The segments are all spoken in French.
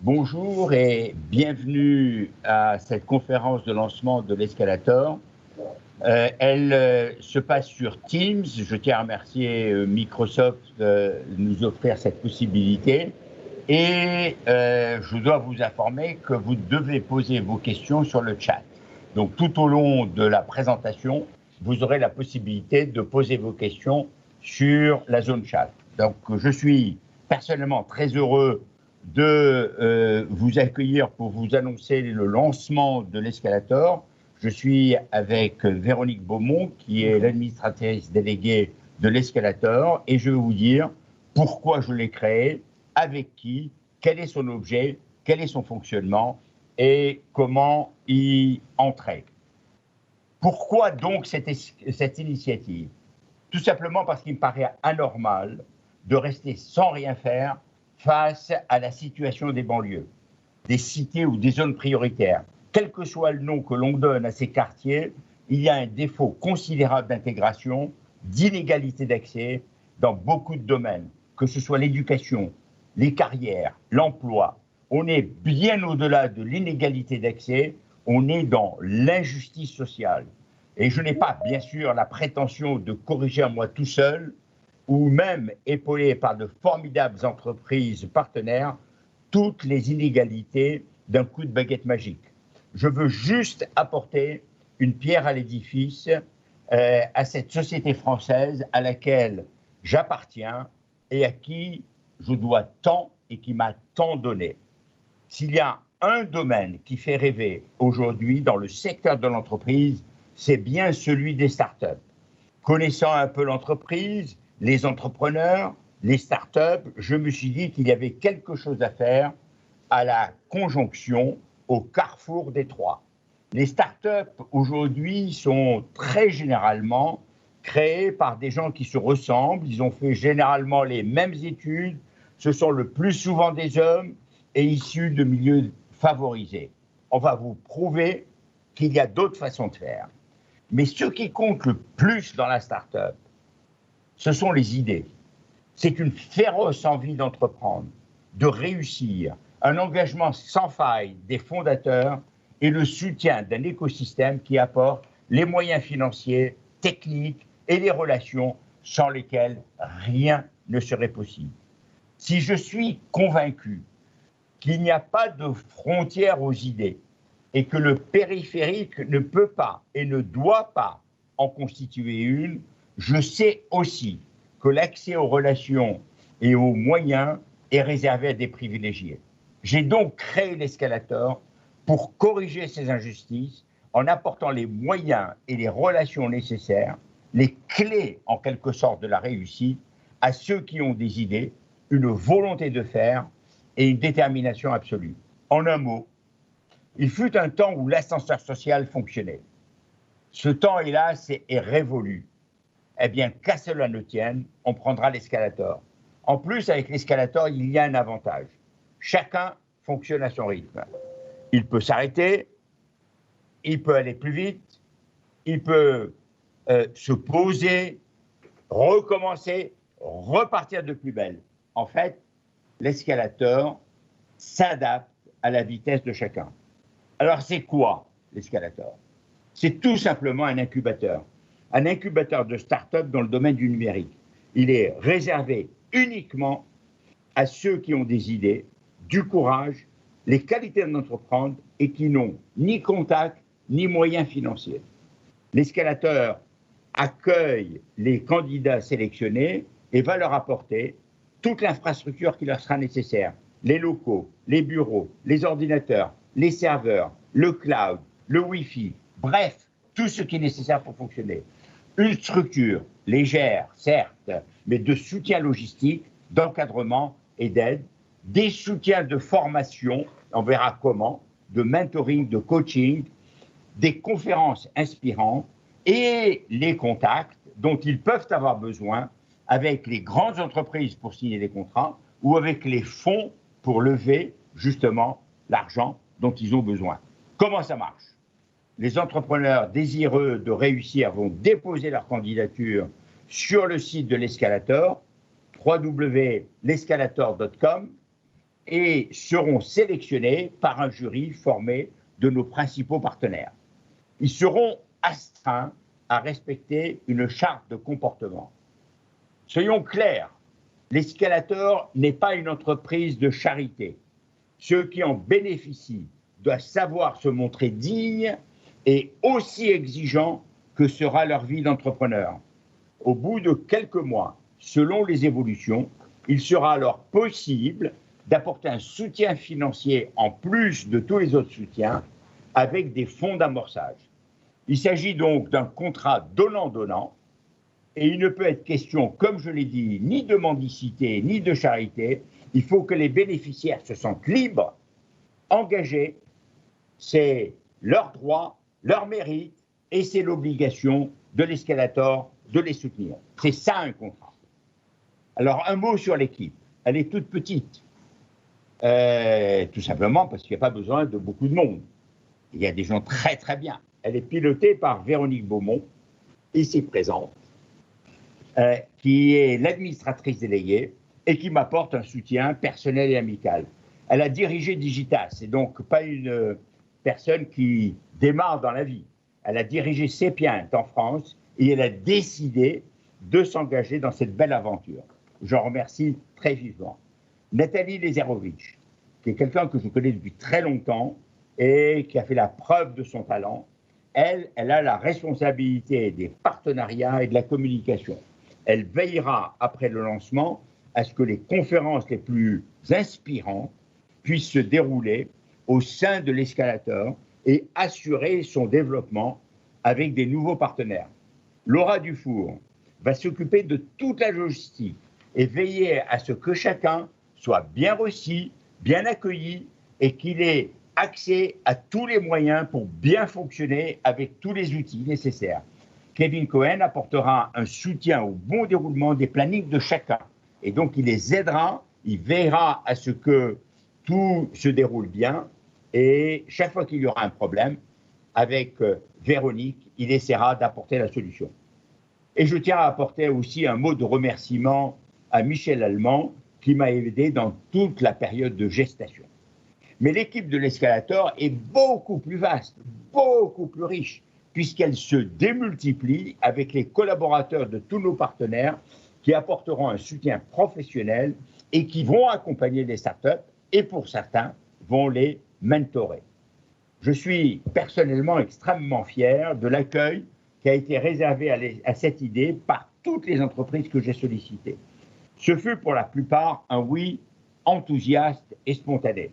Bonjour et bienvenue à cette conférence de lancement de l'Escalator. Elle se passe sur Teams. Je tiens à remercier Microsoft de nous offrir cette possibilité. Et je dois vous informer que vous devez poser vos questions sur le chat. Donc tout au long de la présentation, vous aurez la possibilité de poser vos questions sur la zone chat. Donc je suis personnellement très heureux de vous accueillir pour vous annoncer le lancement de l'Escalator. Je suis avec Véronique Beaumont, qui est l'administratrice déléguée de l'Escalator, et je vais vous dire pourquoi je l'ai créé, avec qui, quel est son objet, quel est son fonctionnement et comment y entrer. Pourquoi donc cette initiative? Tout simplement parce qu'il me paraît anormal de rester sans rien faire face à la situation des banlieues, des cités ou des zones prioritaires. Quel que soit le nom que l'on donne à ces quartiers, il y a un défaut considérable d'intégration, d'inégalité d'accès dans beaucoup de domaines, que ce soit l'éducation, les carrières, l'emploi. On est bien au-delà de l'inégalité d'accès, on est dans l'injustice sociale. Et je n'ai pas, bien sûr, la prétention de corriger à moi tout seul, ou même épaulé par de formidables entreprises partenaires, toutes les inégalités d'un coup de baguette magique. Je veux juste apporter une pierre à l'édifice à cette société française à laquelle j'appartiens et à qui je dois tant et qui m'a tant donné. S'il y a un domaine qui fait rêver aujourd'hui dans le secteur de l'entreprise, c'est bien celui des startups. Connaissant un peu l'entreprise, les entrepreneurs, les startups, je me suis dit qu'il y avait quelque chose à faire à la conjonction, au carrefour des trois. Les startups aujourd'hui sont très généralement créées par des gens qui se ressemblent, ils ont fait généralement les mêmes études, ce sont le plus souvent des hommes et issus de milieux favorisés. On va vous prouver qu'il y a d'autres façons de faire. Mais ce qui compte le plus dans la start-up, ce sont les idées. C'est une féroce envie d'entreprendre, de réussir, un engagement sans faille des fondateurs et le soutien d'un écosystème qui apporte les moyens financiers, techniques et les relations sans lesquelles rien ne serait possible. Si je suis convaincu qu'il n'y a pas de frontière aux idées et que le périphérique ne peut pas et ne doit pas en constituer une, je sais aussi que l'accès aux relations et aux moyens est réservé à des privilégiés. J'ai donc créé l'Escalator pour corriger ces injustices en apportant les moyens et les relations nécessaires, les clés en quelque sorte de la réussite à ceux qui ont des idées, une volonté de faire et une détermination absolue. En un mot, il fut un temps où l'ascenseur social fonctionnait. Ce temps, hélas, est révolu. Eh bien, qu'à cela ne tienne, on prendra l'Escalator. En plus, avec l'Escalator, il y a un avantage. Chacun fonctionne à son rythme. Il peut s'arrêter, il peut aller plus vite, il peut se poser, recommencer, repartir de plus belle. En fait, l'Escalator s'adapte à la vitesse de chacun. Alors, c'est quoi l'Escalator? C'est tout simplement un incubateur de start-up dans le domaine du numérique. Il est réservé uniquement à ceux qui ont des idées, du courage, les qualités d'entreprendre et qui n'ont ni contact ni moyens financiers. L'escalateur accueille les candidats sélectionnés et va leur apporter toute l'infrastructure qui leur sera nécessaire. Les locaux, les bureaux, les ordinateurs, les serveurs, le cloud, le Wi-Fi, bref, tout ce qui est nécessaire pour fonctionner. Une structure légère, certes, mais de soutien logistique, d'encadrement et d'aide, des soutiens de formation, on verra comment, de mentoring, de coaching, des conférences inspirantes et les contacts dont ils peuvent avoir besoin avec les grandes entreprises pour signer des contrats ou avec les fonds pour lever justement l'argent dont ils ont besoin. Comment ça marche? Les entrepreneurs désireux de réussir vont déposer leur candidature sur le site de l'Escalator, www.l'escalator.com. et seront sélectionnés par un jury formé de nos principaux partenaires. Ils seront astreints à respecter une charte de comportement. Soyons clairs, l'escalator n'est pas une entreprise de charité. Ceux qui en bénéficient doivent savoir se montrer dignes et aussi exigeants que sera leur vie d'entrepreneur. Au bout de quelques mois, selon les évolutions, il sera alors possible d'apporter un soutien financier en plus de tous les autres soutiens avec des fonds d'amorçage. Il s'agit donc d'un contrat donnant-donnant et il ne peut être question, comme je l'ai dit, ni de mendicité ni de charité. Il faut que les bénéficiaires se sentent libres, engagés. C'est leur droit, leur mérite et c'est l'obligation de l'escalator de les soutenir. C'est ça un contrat. Alors un mot sur l'équipe. Elle est toute petite. Tout simplement parce qu'il n'y a pas besoin de beaucoup de monde. Il y a des gens très très bien. Elle est pilotée par Véronique Beaumont, ici présente, qui est l'administratrice déléguée et qui m'apporte un soutien personnel et amical. Elle a dirigé Digitas, c'est donc pas une personne qui démarre dans la vie. Elle a dirigé Sapiens en France et elle a décidé de s'engager dans cette belle aventure. J'en remercie très vivement. Nathalie Lezerovitch, qui est quelqu'un que je connais depuis très longtemps et qui a fait la preuve de son talent, elle a la responsabilité des partenariats et de la communication. Elle veillera après le lancement à ce que les conférences les plus inspirantes puissent se dérouler au sein de l'escalator et assurer son développement avec des nouveaux partenaires. Laura Dufour va s'occuper de toute la logistique et veiller à ce que chacun soit bien reçu, bien accueilli et qu'il ait accès à tous les moyens pour bien fonctionner avec tous les outils nécessaires. Kevin Cohen apportera un soutien au bon déroulement des plannings de chacun. Et donc, il les aidera, il veillera à ce que tout se déroule bien. Et chaque fois qu'il y aura un problème, avec Véronique, il essaiera d'apporter la solution. Et je tiens à apporter aussi un mot de remerciement à Michel Allemand, qui m'a aidé dans toute la période de gestation. Mais l'équipe de l'escalator est beaucoup plus vaste, beaucoup plus riche, puisqu'elle se démultiplie avec les collaborateurs de tous nos partenaires qui apporteront un soutien professionnel et qui vont accompagner les startups et pour certains vont les mentorer. Je suis personnellement extrêmement fier de l'accueil qui a été réservé à cette idée par toutes les entreprises que j'ai sollicitées. Ce fut pour la plupart un oui enthousiaste et spontané.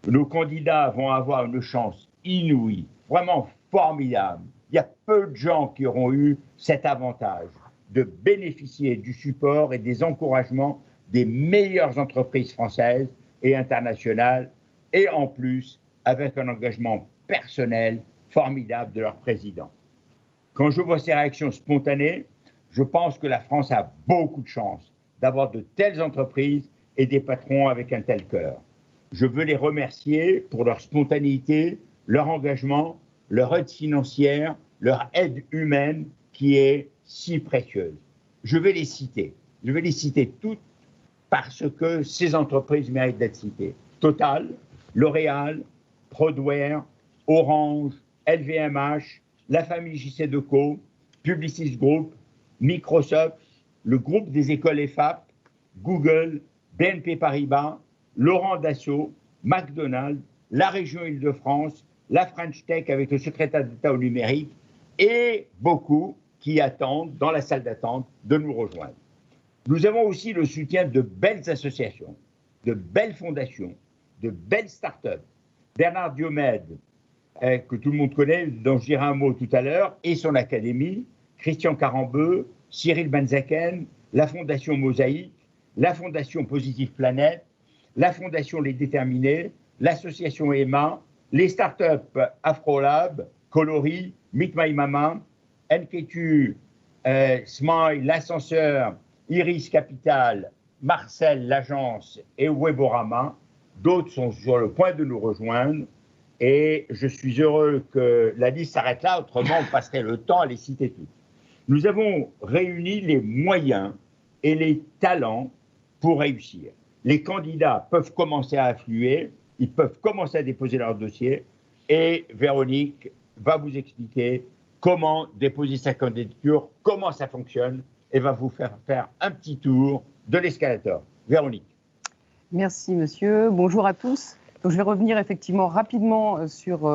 Nos candidats vont avoir une chance inouïe, vraiment formidable. Il y a peu de gens qui auront eu cet avantage de bénéficier du support et des encouragements des meilleures entreprises françaises et internationales, et en plus avec un engagement personnel formidable de leur président. Quand je vois ces réactions spontanées, je pense que la France a beaucoup de chance d'avoir de telles entreprises et des patrons avec un tel cœur. Je veux les remercier pour leur spontanéité, leur engagement, leur aide financière, leur aide humaine qui est si précieuse. Je vais les citer toutes parce que ces entreprises méritent d'être citées. Total, L'Oréal, Prodware, Orange, LVMH, la famille JC-Decaux, Publicis Group, Microsoft, le groupe des écoles EFAP, Google, BNP Paribas, Laurent Dassault, McDonald's, la région Île-de-France, la French Tech avec le secrétaire d'État au numérique et beaucoup qui attendent dans la salle d'attente de nous rejoindre. Nous avons aussi le soutien de belles associations, de belles fondations, de belles startups. Bernard Diomède, que tout le monde connaît, dont je dirai un mot tout à l'heure, et son académie, Christian Carambeu, Cyril Benzaken, la Fondation Mosaïque, la Fondation Positive Planète, la Fondation Les Déterminés, l'association EMA, les startups Afrolab, Colori, Meet My Mama, NKTU, Smile, l'ascenseur, Iris Capital, Marcel, l'agence et Weborama. D'autres sont sur le point de nous rejoindre et je suis heureux que la liste s'arrête là, autrement on passerait le temps à les citer toutes. Nous avons réuni les moyens et les talents pour réussir. les candidats peuvent commencer à affluer, ils peuvent commencer à déposer leur dossier et Véronique va vous expliquer comment déposer sa candidature, comment ça fonctionne et va vous faire un petit tour de l'escalator. Véronique. Merci monsieur, bonjour à tous. Donc, je vais revenir effectivement rapidement sur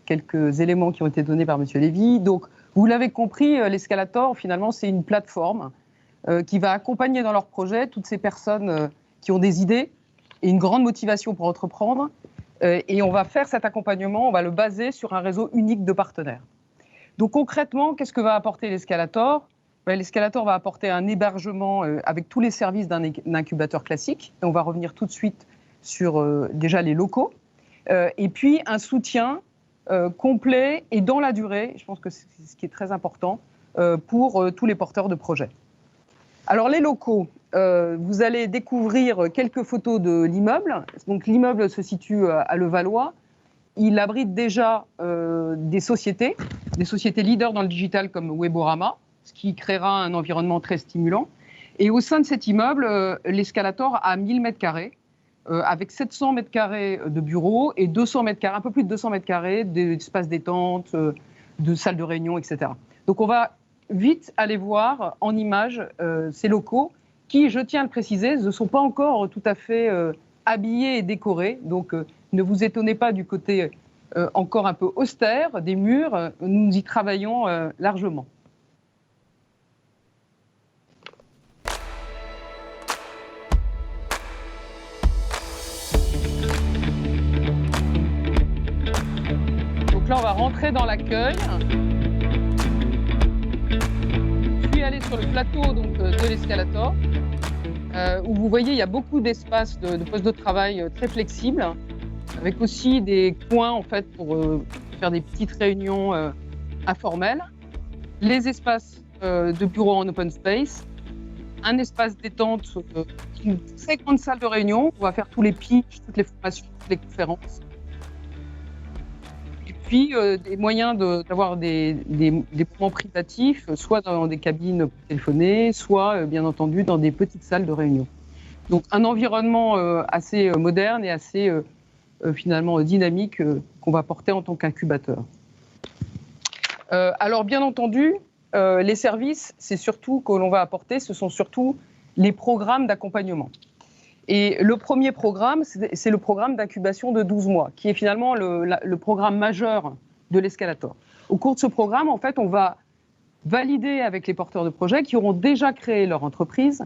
quelques éléments qui ont été donnés par monsieur Lévy. Donc vous l'avez compris, l'escalator finalement c'est une plateforme qui va accompagner dans leur projet toutes ces personnes qui ont des idées et une grande motivation pour entreprendre. Et on va faire cet accompagnement, on va le baser sur un réseau unique de partenaires. Donc concrètement, qu'est-ce que va apporter l'escalator ? L'escalator va apporter un hébergement avec tous les services d'un incubateur classique. Et on va revenir tout de suite sur déjà les locaux. Et puis un soutien complet et dans la durée, je pense que c'est ce qui est très important, pour tous les porteurs de projets. Alors les locaux, vous allez découvrir quelques photos de l'immeuble. Donc l'immeuble se situe à Levallois. Il abrite déjà des sociétés leaders dans le digital comme Weborama, ce qui créera un environnement très stimulant. Et au sein de cet immeuble, l'escalator a 1000 m², avec 700 m² de bureaux et 200 m², un peu plus de 200 m² d'espace détente, de salles de réunion, etc. Donc on va vite aller voir en images ces locaux qui, je tiens à le préciser, ne sont pas encore tout à fait habillés et décorés. Donc ne vous étonnez pas du côté encore un peu austère des murs, nous y travaillons largement. Donc là, on va rentrer dans l'accueil. Puis aller sur le plateau donc, de l'escalator, où vous voyez, il y a beaucoup d'espaces de postes de travail très flexibles, avec aussi des coins en fait, pour faire des petites réunions informelles. Les espaces de bureaux en open space, un espace détente, une très grande salle de réunion où on va faire tous les pitchs, toutes les formations, toutes les conférences. Et puis des moyens d'avoir des moments privatifs, soit dans des cabines pour téléphoner, soit bien entendu dans des petites salles de réunion. Donc un environnement assez moderne et assez finalement dynamique qu'on va porter en tant qu'incubateur. Alors bien entendu, les services, c'est surtout que l'on va apporter, ce sont surtout les programmes d'accompagnement. Et le premier programme, c'est le programme d'incubation de 12 mois, qui est finalement le programme majeur de l'escalator. Au cours de ce programme, en fait, on va valider avec les porteurs de projets qui auront déjà créé leur entreprise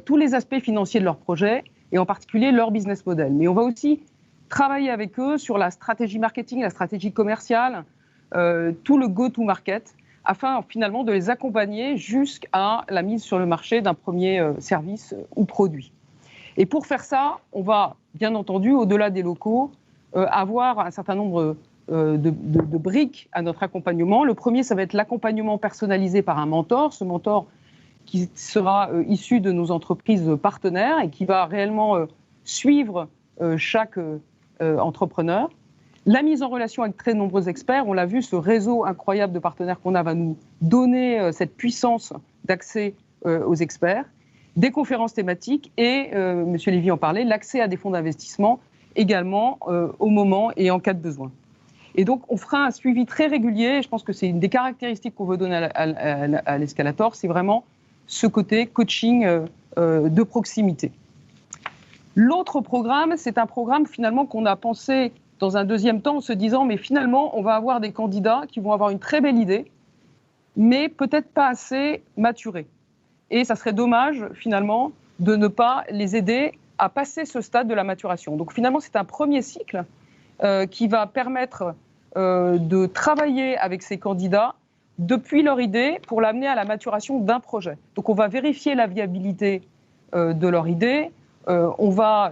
tous les aspects financiers de leur projet et en particulier leur business model. Mais on va aussi travailler avec eux sur la stratégie marketing, la stratégie commerciale, tout le go-to-market, afin finalement de les accompagner jusqu'à la mise sur le marché d'un premier service ou produit. Et pour faire ça, on va bien entendu, au-delà des locaux, avoir un certain nombre de briques à notre accompagnement. Le premier, ça va être l'accompagnement personnalisé par un mentor. Ce mentor qui sera issu de nos entreprises partenaires et qui va réellement suivre chaque entrepreneur. La mise en relation avec très nombreux experts, on l'a vu, ce réseau incroyable de partenaires qu'on a va nous donner cette puissance d'accès aux experts. Des conférences thématiques et, M. Lévy en parlait, l'accès à des fonds d'investissement également au moment et en cas de besoin. Et donc, on fera un suivi très régulier. Je pense que c'est une des caractéristiques qu'on veut donner à l'escalator, c'est vraiment ce côté coaching de proximité. L'autre programme, c'est un programme finalement qu'on a pensé dans un deuxième temps en se disant, mais finalement, on va avoir des candidats qui vont avoir une très belle idée, mais peut-être pas assez maturés. Et ça serait dommage, finalement, de ne pas les aider à passer ce stade de la maturation. Donc finalement, c'est un premier cycle qui va permettre de travailler avec ces candidats depuis leur idée pour l'amener à la maturation d'un projet. Donc on va vérifier la viabilité de leur idée, on va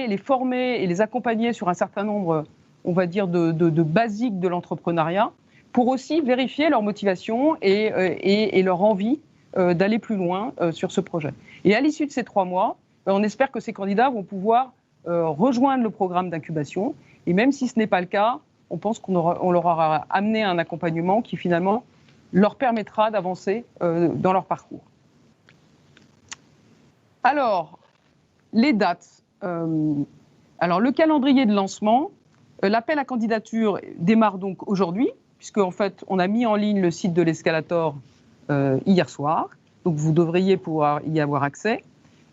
les former et les accompagner sur un certain nombre, on va dire, de basiques de l'entrepreneuriat pour aussi vérifier leur motivation et leur envie d'aller plus loin sur ce projet. Et à l'issue de ces 3 mois, on espère que ces candidats vont pouvoir rejoindre le programme d'incubation. Et même si ce n'est pas le cas, on pense qu'on leur aura amené un accompagnement qui finalement leur permettra d'avancer dans leur parcours. Alors, les dates. Alors, le calendrier de lancement, l'appel à candidature démarre donc aujourd'hui, puisque en fait, on a mis en ligne le site de l'Escalator hier soir. Donc, vous devriez pouvoir y avoir accès.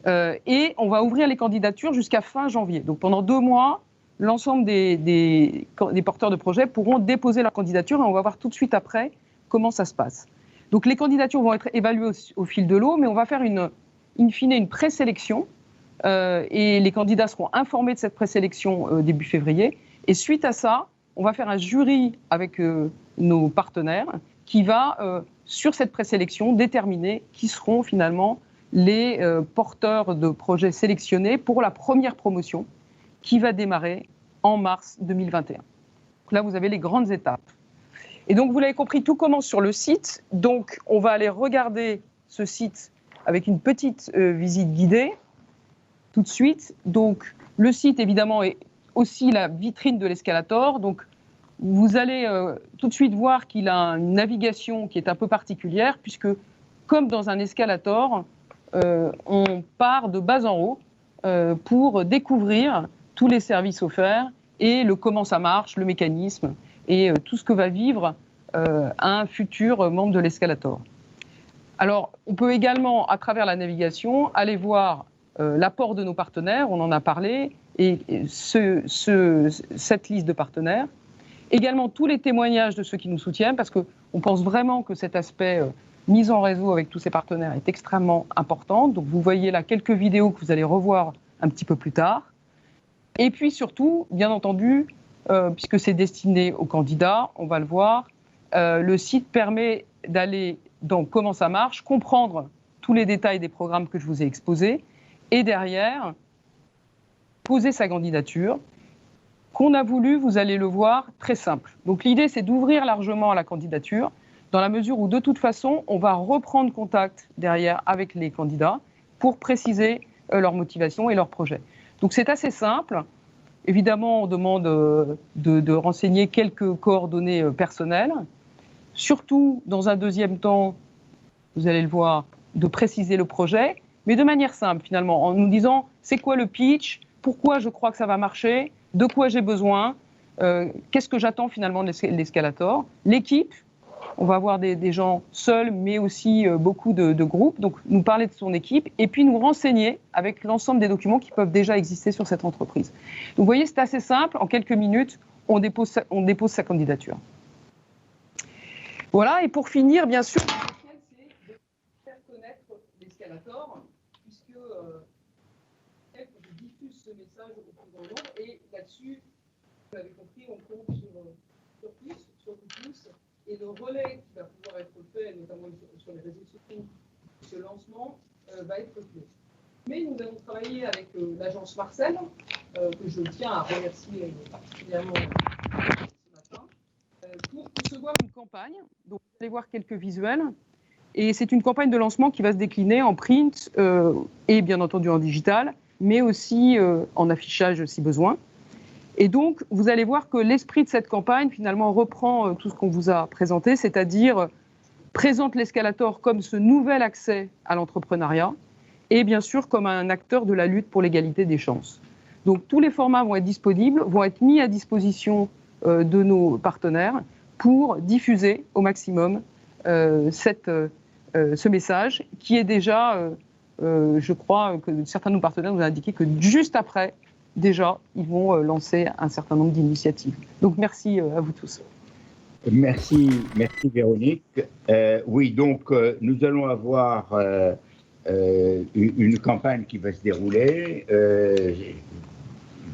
Et on va ouvrir les candidatures jusqu'à fin janvier. Donc, pendant 2 mois, l'ensemble des porteurs de projets pourront déposer leur candidature et on va voir tout de suite après comment ça se passe. Donc, les candidatures vont être évaluées au fil de l'eau, mais on va faire in fine une présélection et les candidats seront informés de cette présélection début février. Et suite à ça, on va faire un jury avec nos partenaires qui va, sur cette présélection, déterminer qui seront finalement les porteurs de projets sélectionnés pour la première promotion qui va démarrer en mars 2021. Donc là, vous avez les grandes étapes. Et donc, vous l'avez compris, tout commence sur le site. Donc, on va aller regarder ce site avec une petite visite guidée tout de suite. Donc, le site, évidemment, est aussi la vitrine de l'Escalator. Donc, vous allez tout de suite voir qu'il a une navigation qui est un peu particulière, puisque, comme dans un escalator, on part de bas en haut pour découvrir tous les services offerts et comment ça marche, le mécanisme et tout ce que va vivre un futur membre de l'Escalator. Alors, on peut également, à travers la navigation, aller voir l'apport de nos partenaires, on en a parlé, et cette liste de partenaires. Également, tous les témoignages de ceux qui nous soutiennent, parce qu'on pense vraiment que cet aspect mise en réseau avec tous ces partenaires est extrêmement important. Donc, vous voyez là quelques vidéos que vous allez revoir un petit peu plus tard. Et puis surtout, bien entendu, puisque c'est destiné aux candidats, on va le voir, le site permet d'aller dans comment ça marche, comprendre tous les détails des programmes que je vous ai exposés, et derrière, poser sa candidature, qu'on a voulu, vous allez le voir, très simple. Donc l'idée, c'est d'ouvrir largement à la candidature, dans la mesure où, de toute façon, on va reprendre contact derrière avec les candidats pour préciser leur motivation et leur projet. Donc c'est assez simple. Évidemment, on demande de renseigner quelques coordonnées personnelles. Surtout, dans un deuxième temps, vous allez le voir, de préciser le projet, mais de manière simple finalement, en nous disant c'est quoi le pitch, pourquoi je crois que ça va marcher, de quoi j'ai besoin, qu'est-ce que j'attends finalement de l'Escalator. L'équipe, on va avoir des gens seuls, mais aussi beaucoup de groupes, donc nous parler de son équipe, et puis nous renseigner avec l'ensemble des documents qui peuvent déjà exister sur cette entreprise. Donc vous voyez, c'est assez simple, en quelques minutes, on dépose sa candidature. Voilà, et pour finir, bien sûr, c'est de faire connaître l'Escalator, puisque je diffuse ce message au plus grand nombre, et là-dessus, vous l'avez compris, on compte sur plus, et le relais qui va pouvoir être fait, notamment sur les réseaux sociaux, ce lancement va être clé. Mais nous avons travaillé avec l'agence Marcel, que je tiens à remercier particulièrement ce matin, pour concevoir une campagne. Donc, vous allez voir quelques visuels. Et c'est une campagne de lancement qui va se décliner en print et bien entendu en digital, mais aussi en affichage si besoin. Et donc, vous allez voir que l'esprit de cette campagne, finalement, reprend tout ce qu'on vous a présenté, c'est-à-dire présente l'Escalator comme ce nouvel accès à l'entrepreneuriat et bien sûr comme un acteur de la lutte pour l'égalité des chances. Donc, tous les formats vont être disponibles, vont être mis à disposition de nos partenaires pour diffuser au maximum ce message qui est déjà, je crois que certains de nos partenaires nous ont indiqué que juste après, déjà, ils vont lancer un certain nombre d'initiatives. Donc, merci à vous tous. Merci Véronique. Oui, donc, nous allons avoir une campagne qui va se dérouler.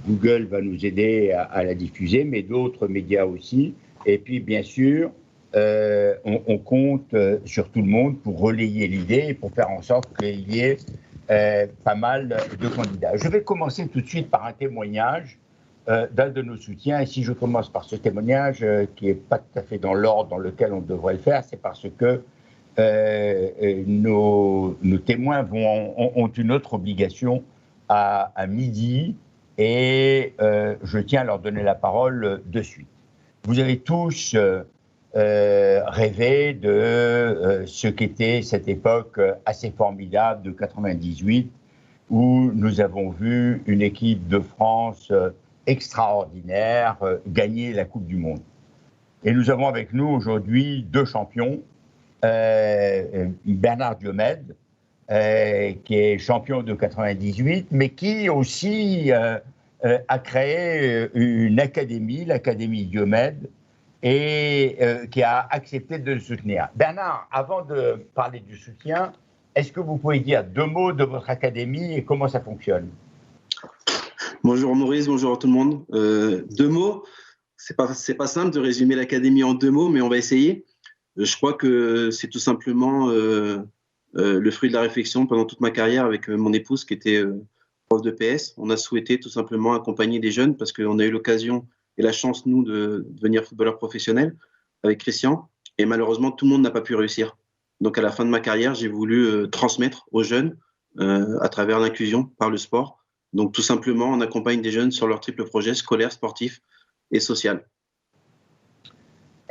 Google va nous aider à la diffuser, mais d'autres médias aussi. Et puis, bien sûr, on compte sur tout le monde pour relayer l'idée et pour faire en sorte qu'il y ait pas mal de candidats. Je vais commencer tout de suite par un témoignage d'un de nos soutiens. Et si je commence par ce témoignage, qui n'est pas tout à fait dans l'ordre dans lequel on devrait le faire, c'est parce que nos témoins ont une autre obligation à midi et je tiens à leur donner la parole de suite. Vous avez tous rêvé de ce qu'était cette époque assez formidable de 98 où nous avons vu une équipe de France extraordinaire gagner la Coupe du Monde. Et nous avons avec nous aujourd'hui deux champions, Bernard Diomède, qui est champion de 98, mais qui aussi a créé une académie, l'Académie Diomède, et qui a accepté de le soutenir. Bernard, avant de parler du soutien, est-ce que vous pouvez dire deux mots de votre académie et comment ça fonctionne? Bonjour Maurice, bonjour à tout le monde. Deux mots, c'est pas simple de résumer l'académie en deux mots, mais on va essayer. Je crois que c'est tout simplement le fruit de la réflexion pendant toute ma carrière avec mon épouse qui était prof de PS. On a souhaité tout simplement accompagner des jeunes parce qu'on a eu l'occasion et la chance, nous, de devenir footballeur professionnel avec Christian. Et malheureusement, tout le monde n'a pas pu réussir. Donc, à la fin de ma carrière, j'ai voulu transmettre aux jeunes à travers l'inclusion par le sport. Donc, tout simplement, on accompagne des jeunes sur leur triple projet scolaire, sportif et social.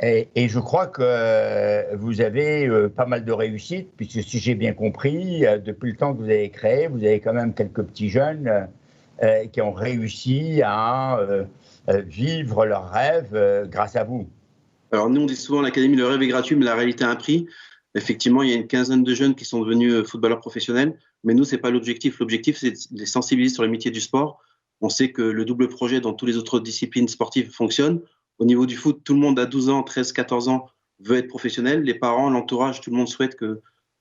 Et je crois que vous avez pas mal de réussite, puisque si j'ai bien compris, depuis le temps que vous avez créé, vous avez quand même quelques petits jeunes qui ont réussi à vivre leurs rêves grâce à vous. Alors nous, on dit souvent l'académie, le rêve est gratuit, mais la réalité a un prix. Effectivement, il y a une quinzaine de jeunes qui sont devenus footballeurs professionnels, mais nous, ce n'est pas l'objectif. L'objectif, c'est de les sensibiliser sur les métiers du sport. On sait que le double projet dans toutes les autres disciplines sportives fonctionne. Au niveau du foot, tout le monde à 12 ans, 13, 14 ans veut être professionnel. Les parents, l'entourage, tout le monde souhaite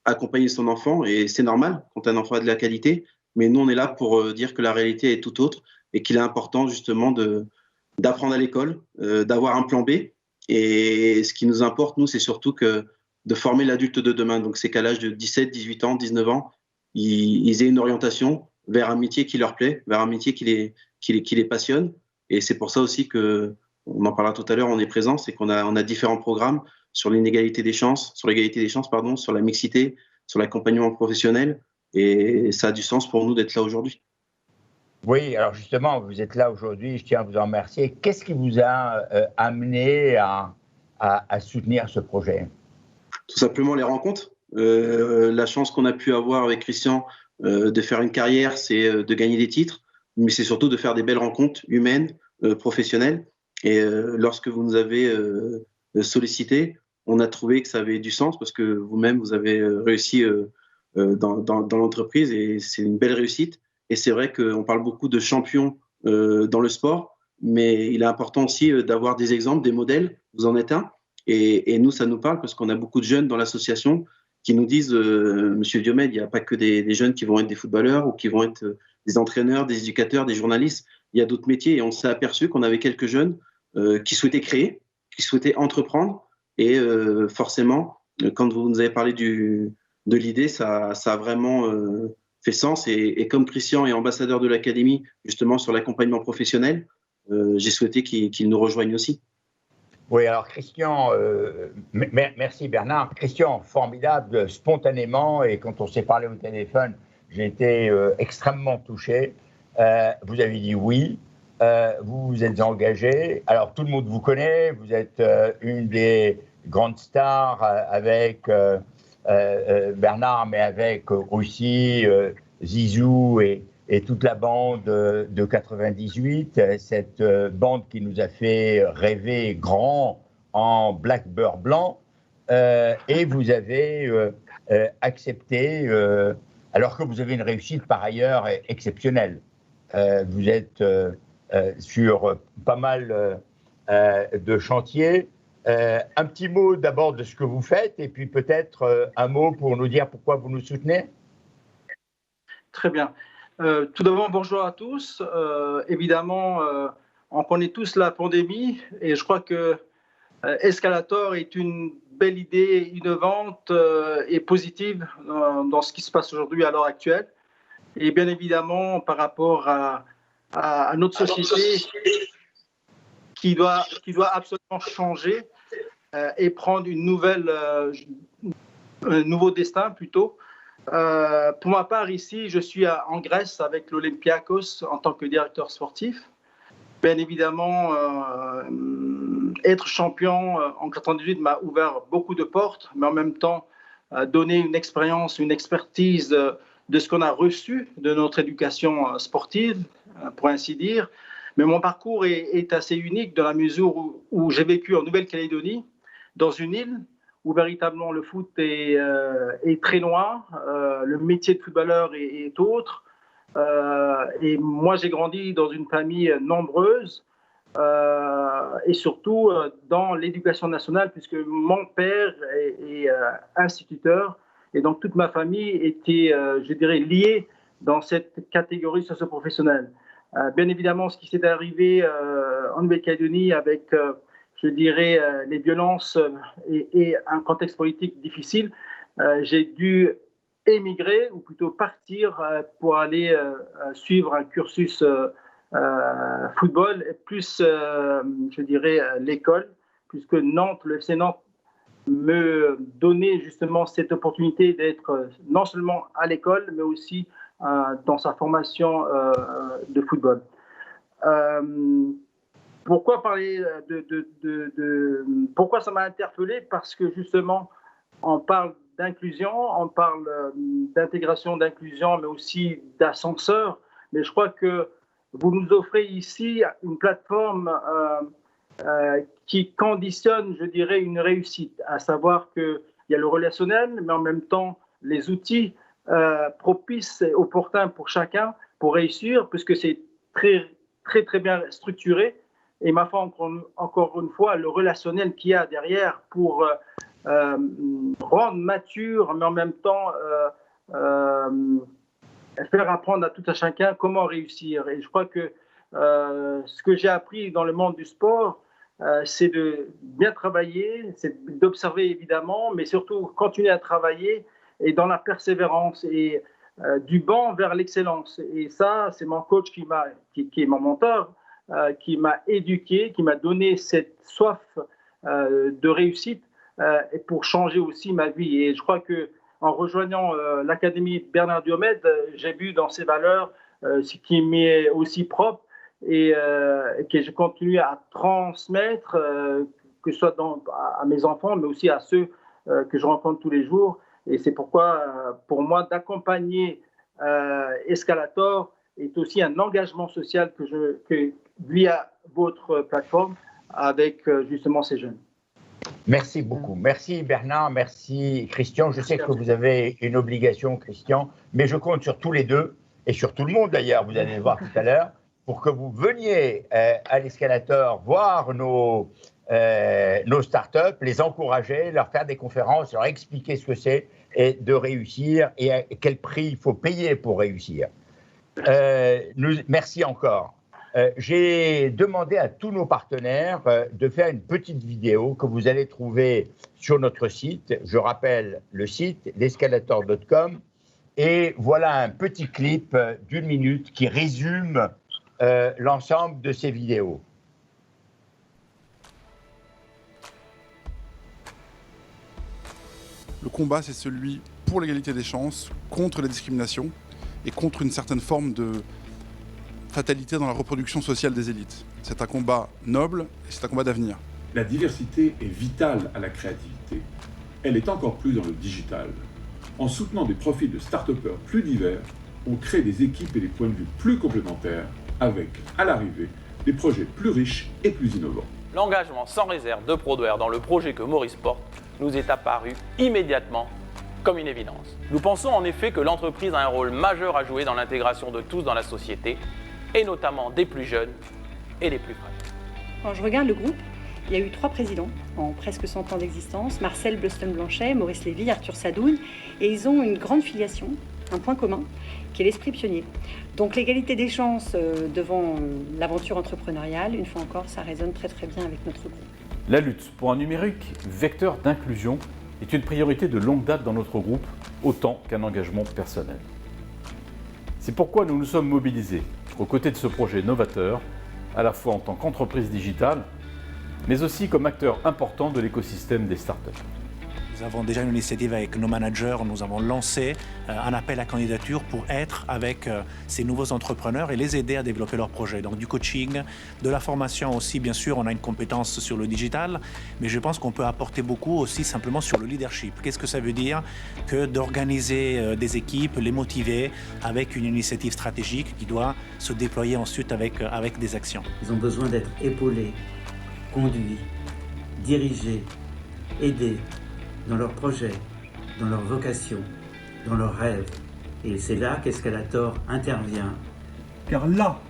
accompagner son enfant, et c'est normal quand un enfant a de la qualité. Mais nous, on est là pour dire que la réalité est tout autre et qu'il est important justement d'apprendre à l'école, d'avoir un plan B. Et ce qui nous importe, nous, c'est surtout de former l'adulte de demain. Donc, c'est qu'à l'âge de 17, 18 ans, 19 ans, ils aient une orientation vers un métier qui leur plaît, vers un métier qui les passionne. Et c'est pour ça aussi on en parlera tout à l'heure, on est présent, c'est qu'on a différents programmes sur l'égalité des chances, sur la mixité, sur l'accompagnement professionnel. Et ça a du sens pour nous d'être là aujourd'hui. Oui, alors justement, vous êtes là aujourd'hui, je tiens à vous en remercier. Qu'est-ce qui vous a amené à soutenir ce projet? Tout simplement les rencontres. La chance qu'on a pu avoir avec Christian de faire une carrière, c'est de gagner des titres, mais c'est surtout de faire des belles rencontres humaines, professionnelles. Et lorsque vous nous avez sollicité, on a trouvé que ça avait du sens parce que vous-même, vous avez réussi dans l'entreprise et c'est une belle réussite. Et c'est vrai qu'on parle beaucoup de champions dans le sport, mais il est important aussi d'avoir des exemples, des modèles. Vous en êtes un. Et nous, ça nous parle parce qu'on a beaucoup de jeunes dans l'association qui nous disent Monsieur Diomède, il n'y a pas que des jeunes qui vont être des footballeurs ou qui vont être des entraîneurs, des éducateurs, des journalistes. Il y a d'autres métiers et on s'est aperçu qu'on avait quelques jeunes qui souhaitaient créer, qui souhaitaient entreprendre. Et forcément, quand vous nous avez parlé de l'idée, ça a vraiment fait sens. Et comme Christian est ambassadeur de l'Académie, justement sur l'accompagnement professionnel, j'ai souhaité qu'il nous rejoigne aussi. Oui, alors Christian, merci Bernard. Christian, formidable, spontanément, et quand on s'est parlé au téléphone, j'ai été extrêmement touché. Vous avez dit oui, vous vous êtes engagé. Alors tout le monde vous connaît, vous êtes une des grandes stars avec Bernard, mais avec aussi Zizou et toute la bande de 98, cette bande qui nous a fait rêver grand en black beurre blanc, et vous avez accepté, alors que vous avez une réussite par ailleurs exceptionnelle. Vous êtes sur pas mal de chantiers. Un petit mot d'abord de ce que vous faites, et puis peut-être un mot pour nous dire pourquoi vous nous soutenez. Très bien. Tout d'abord, bonjour à tous. Évidemment, on connaît tous la pandémie et je crois que Escalator est une belle idée innovante et positive dans ce qui se passe aujourd'hui à l'heure actuelle. Et bien évidemment, par rapport à notre société qui doit absolument changer et prendre un nouveau destin plutôt. Pour ma part, ici, je suis en Grèce avec l'Olympiakos en tant que directeur sportif. Bien évidemment, être champion en 98 m'a ouvert beaucoup de portes, mais en même temps, donner une expérience, une expertise de ce qu'on a reçu de notre éducation sportive, pour ainsi dire. Mais mon parcours est assez unique dans la mesure où j'ai vécu en Nouvelle-Calédonie, dans une île où véritablement le foot est très loin, le métier de footballeur est autre. Et moi, j'ai grandi dans une famille nombreuse et surtout dans l'éducation nationale, puisque mon père est instituteur et donc toute ma famille était, je dirais, liée dans cette catégorie socio-professionnelle. Bien évidemment, ce qui s'est arrivé en Nouvelle-Calédonie avec, je dirais, les violences et un contexte politique difficile, j'ai dû émigrer ou plutôt partir pour aller suivre un cursus football et plus, je dirais, l'école, puisque Nantes, le FC Nantes me donnait justement cette opportunité d'être non seulement à l'école, mais aussi dans sa formation de football. Pourquoi parler pourquoi ça m'a interpellé? Parce que justement, on parle d'inclusion, on parle d'intégration, d'inclusion, mais aussi d'ascenseur. Mais je crois que vous nous offrez ici une plateforme qui conditionne, je dirais, une réussite, à savoir qu'il y a le relationnel, mais en même temps, les outils propices et opportuns pour chacun pour réussir, puisque c'est très, très, très bien structuré. Et ma foi, encore une fois, le relationnel qu'il y a derrière pour rendre mature, mais en même temps faire apprendre à tout un chacun comment réussir. Et je crois que ce que j'ai appris dans le monde du sport, c'est de bien travailler, c'est d'observer évidemment, mais surtout continuer à travailler et dans la persévérance et du banc vers l'excellence. Et ça, c'est mon coach qui est mon mentor, qui m'a éduqué, qui m'a donné cette soif de réussite et pour changer aussi ma vie. Et je crois que en rejoignant l'Académie Bernard Diomède, j'ai vu dans ses valeurs ce qui m'est aussi propre et que je continue à transmettre, que ce soit à mes enfants, mais aussi à ceux que je rencontre tous les jours. Et c'est pourquoi, pour moi, d'accompagner Escalator est aussi un engagement social que via votre plateforme avec justement ces jeunes. Merci beaucoup. Merci Bernard, merci Christian. Je sais que vous avez une obligation, Christian, mais je compte sur tous les deux et sur tout le monde d'ailleurs, vous allez le voir tout à l'heure, pour que vous veniez à l'Escalator voir nos startups, les encourager, leur faire des conférences, leur expliquer ce que c'est et de réussir et à quel prix il faut payer pour réussir. Merci encore. J'ai demandé à tous nos partenaires de faire une petite vidéo que vous allez trouver sur notre site. Je rappelle le site, l'escalator.com. Et voilà un petit clip d'1 minute qui résume l'ensemble de ces vidéos. Le combat, c'est celui pour l'égalité des chances, contre la discrimination et contre une certaine forme de fatalité dans la reproduction sociale des élites. C'est un combat noble et c'est un combat d'avenir. La diversité est vitale à la créativité. Elle est encore plus dans le digital. En soutenant des profils de start-upers plus divers, on crée des équipes et des points de vue plus complémentaires avec, à l'arrivée, des projets plus riches et plus innovants. L'engagement sans réserve de Prodware dans le projet que Maurice porte nous est apparu immédiatement comme une évidence. Nous pensons en effet que l'entreprise a un rôle majeur à jouer dans l'intégration de tous dans la société, et notamment des plus jeunes et des plus fragiles. Quand je regarde le groupe, il y a eu 3 présidents en presque 100 ans d'existence, Marcel Bloston-Blanchet, Maurice Lévy, Arthur Sadoun, et ils ont une grande filiation, un point commun, qui est l'esprit pionnier. Donc l'égalité des chances devant l'aventure entrepreneuriale, une fois encore, ça résonne très très bien avec notre groupe. La lutte pour un numérique vecteur d'inclusion est une priorité de longue date dans notre groupe, autant qu'un engagement personnel. C'est pourquoi nous nous sommes mobilisés aux côtés de ce projet novateur, à la fois en tant qu'entreprise digitale, mais aussi comme acteur important de l'écosystème des startups. Nous avons déjà une initiative avec nos managers, nous avons lancé un appel à candidature pour être avec ces nouveaux entrepreneurs et les aider à développer leurs projets. Donc du coaching, de la formation aussi, bien sûr, on a une compétence sur le digital, mais je pense qu'on peut apporter beaucoup aussi simplement sur le leadership. Qu'est-ce que ça veut dire que d'organiser des équipes, les motiver avec une initiative stratégique qui doit se déployer ensuite avec des actions. Ils ont besoin d'être épaulés, conduits, dirigés, aidés dans leurs projets, dans leur vocation, dans leurs rêves. Et c'est là qu'Escalator intervient. Car là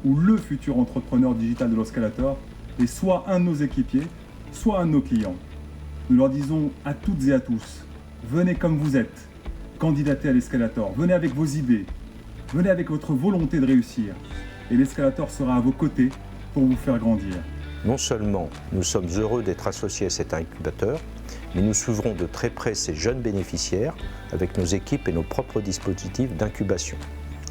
où le futur entrepreneur digital de l'Escalator est soit un de nos équipiers, soit un de nos clients. Nous leur disons à toutes et à tous, venez comme vous êtes, candidatez à l'Escalator, venez avec vos idées, venez avec votre volonté de réussir. Et l'Escalator sera à vos côtés pour vous faire grandir. Non seulement nous sommes heureux d'être associés à cet incubateur, mais nous suivrons de très près ces jeunes bénéficiaires avec nos équipes et nos propres dispositifs d'incubation.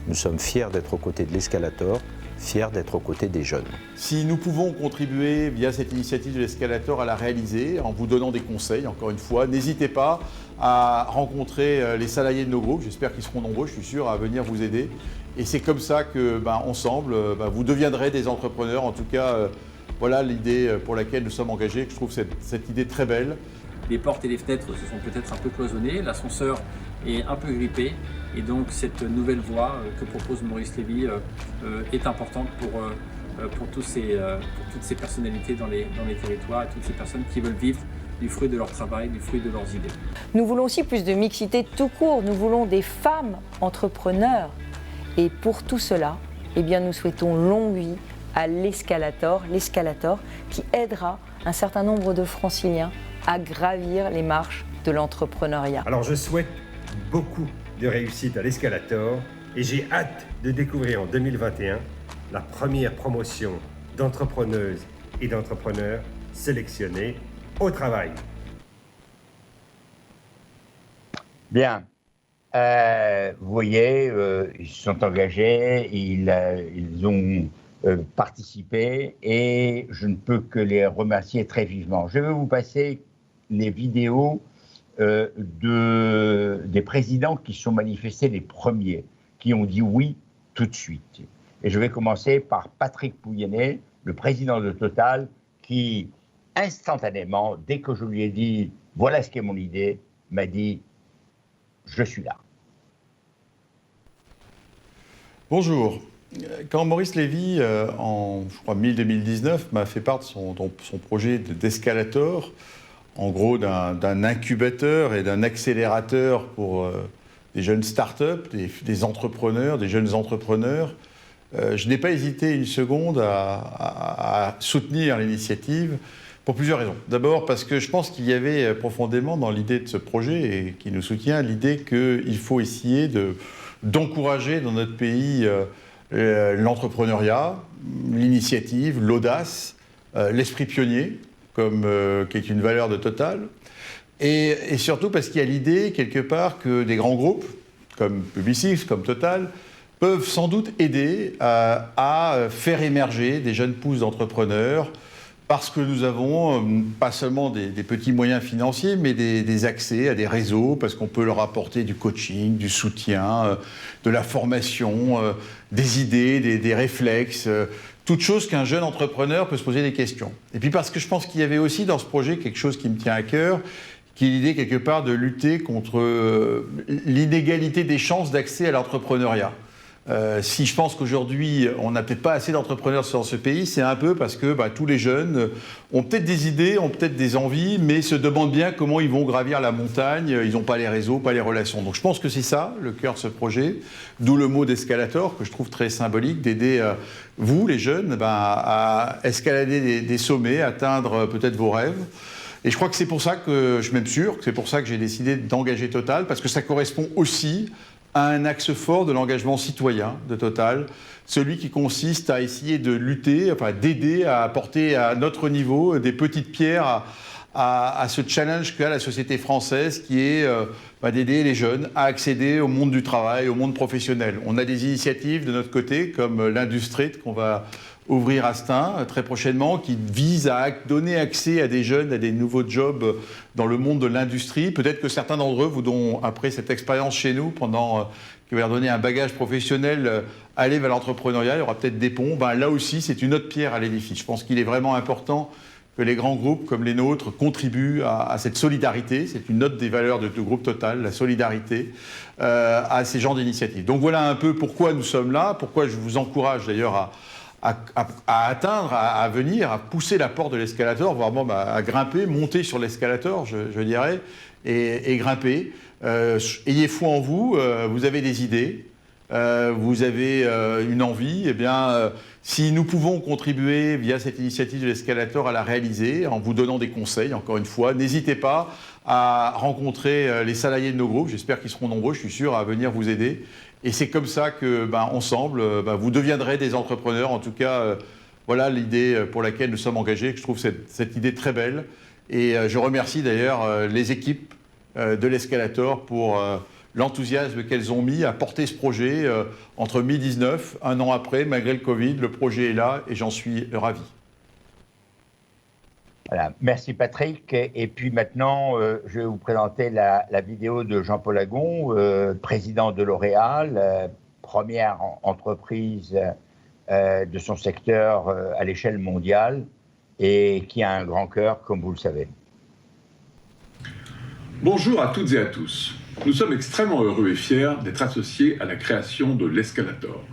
Nous sommes fiers d'être aux côtés de l'Escalator, fiers d'être aux côtés des jeunes. Si nous pouvons contribuer via cette initiative de l'Escalator à la réaliser, en vous donnant des conseils, encore une fois, n'hésitez pas à rencontrer les salariés de nos groupes, j'espère qu'ils seront nombreux, je suis sûr, à venir vous aider. Et c'est comme ça que, ensemble, vous deviendrez des entrepreneurs. En tout cas, voilà l'idée pour laquelle nous sommes engagés. Je trouve cette idée très belle. Les portes et les fenêtres se sont peut-être un peu cloisonnées, l'ascenseur est un peu grippé et donc cette nouvelle voie que propose Maurice Lévy est importante pour toutes ces personnalités dans les territoires et toutes ces personnes qui veulent vivre du fruit de leur travail, du fruit de leurs idées. Nous voulons aussi plus de mixité tout court, nous voulons des femmes entrepreneurs et pour tout cela, nous souhaitons longue vie à l'Escalator qui aidera un certain nombre de franciliens à gravir les marches de l'entrepreneuriat. Alors je souhaite beaucoup de réussite à l'Escalator et j'ai hâte de découvrir en 2021 la première promotion d'entrepreneuses et d'entrepreneurs sélectionnés au travail. Bien. Vous voyez, ils se sont engagés, ils ont participé et je ne peux que les remercier très vivement. Je vais vous passer les vidéos des présidents qui se sont manifestés les premiers, qui ont dit oui tout de suite. Et je vais commencer par Patrick Pouyanné, le président de Total, qui instantanément, dès que je lui ai dit « voilà ce qu'est mon idée », m'a dit « je suis là ». Bonjour. Quand Maurice Lévy, en je crois 2019, m'a fait part de son projet d'Escalator, en gros d'un incubateur et d'un accélérateur pour des jeunes startups, des entrepreneurs, des jeunes entrepreneurs, je n'ai pas hésité une seconde à soutenir l'initiative pour plusieurs raisons. D'abord parce que je pense qu'il y avait profondément dans l'idée de ce projet et qui nous soutient l'idée qu'il faut essayer d'encourager dans notre pays l'entrepreneuriat, l'initiative, l'audace, l'esprit pionnier, qui est une valeur de Total, et surtout parce qu'il y a l'idée, quelque part, que des grands groupes, comme Publicis, comme Total, peuvent sans doute aider à faire émerger des jeunes pousses d'entrepreneurs, parce que nous avons pas seulement des petits moyens financiers, mais des accès à des réseaux, parce qu'on peut leur apporter du coaching, du soutien, de la formation, des idées, des réflexes, toute chose qu'un jeune entrepreneur peut se poser des questions. Et puis parce que je pense qu'il y avait aussi dans ce projet quelque chose qui me tient à cœur, qui est l'idée quelque part de lutter contre l'inégalité des chances d'accès à l'entrepreneuriat. Si je pense qu'aujourd'hui, on n'a peut-être pas assez d'entrepreneurs dans ce pays, c'est un peu parce que tous les jeunes ont peut-être des idées, ont peut-être des envies, mais se demandent bien comment ils vont gravir la montagne. Ils n'ont pas les réseaux, pas les relations. Donc je pense que c'est ça, le cœur de ce projet, d'où le mot d'escalator, que je trouve très symbolique, d'aider vous, les jeunes, à escalader des sommets, atteindre peut-être vos rêves. Et je crois que c'est pour ça que, je suis même sûr, que c'est pour ça que j'ai décidé d'engager Total, parce que ça correspond aussi à un axe fort de l'engagement citoyen de Total, celui qui consiste à essayer de lutter, d'aider à apporter à notre niveau des petites pierres à ce challenge qu'a la société française qui est d'aider les jeunes à accéder au monde du travail, au monde professionnel. On a des initiatives de notre côté, comme l'Industrie qu'on va ouvrir à Stein très prochainement, qui vise à donner accès à des jeunes à des nouveaux jobs dans le monde de l'industrie. Peut-être que certains d'entre eux voudront, après cette expérience chez nous, qui va leur donner un bagage professionnel, aller vers l'entrepreneuriat. Il y aura peut-être des ponts. Là aussi, c'est une autre pierre à l'édifice. Je pense qu'il est vraiment important que les grands groupes comme les nôtres contribuent à cette solidarité. C'est une autre des valeurs de groupe Total, la solidarité, à ces genres d'initiatives. Donc voilà un peu pourquoi nous sommes là, pourquoi je vous encourage d'ailleurs à atteindre, à venir, à pousser la porte de l'escalator, voire même à grimper, monter sur l'escalator, je dirais, et grimper. Ayez foi en vous, vous avez des idées, vous avez une envie, si nous pouvons contribuer via cette initiative de l'escalator à la réaliser, en vous donnant des conseils, encore une fois, n'hésitez pas à rencontrer les salariés de nos groupes, j'espère qu'ils seront nombreux, je suis sûr, à venir vous aider. Et c'est comme ça que, ensemble, vous deviendrez des entrepreneurs. En tout cas, voilà l'idée pour laquelle nous sommes engagés. Je trouve cette idée très belle. Et je remercie d'ailleurs les équipes de l'escalator pour l'enthousiasme qu'elles ont mis à porter ce projet entre mi-19, un an après, malgré le Covid. Le projet est là et j'en suis ravi. Voilà. Merci Patrick. Et puis maintenant, je vais vous présenter la vidéo de Jean-Paul Agon, président de L'Oréal, première entreprise de son secteur à l'échelle mondiale et qui a un grand cœur, comme vous le savez. Bonjour à toutes et à tous. Nous sommes extrêmement heureux et fiers d'être associés à la création de l'Escalator.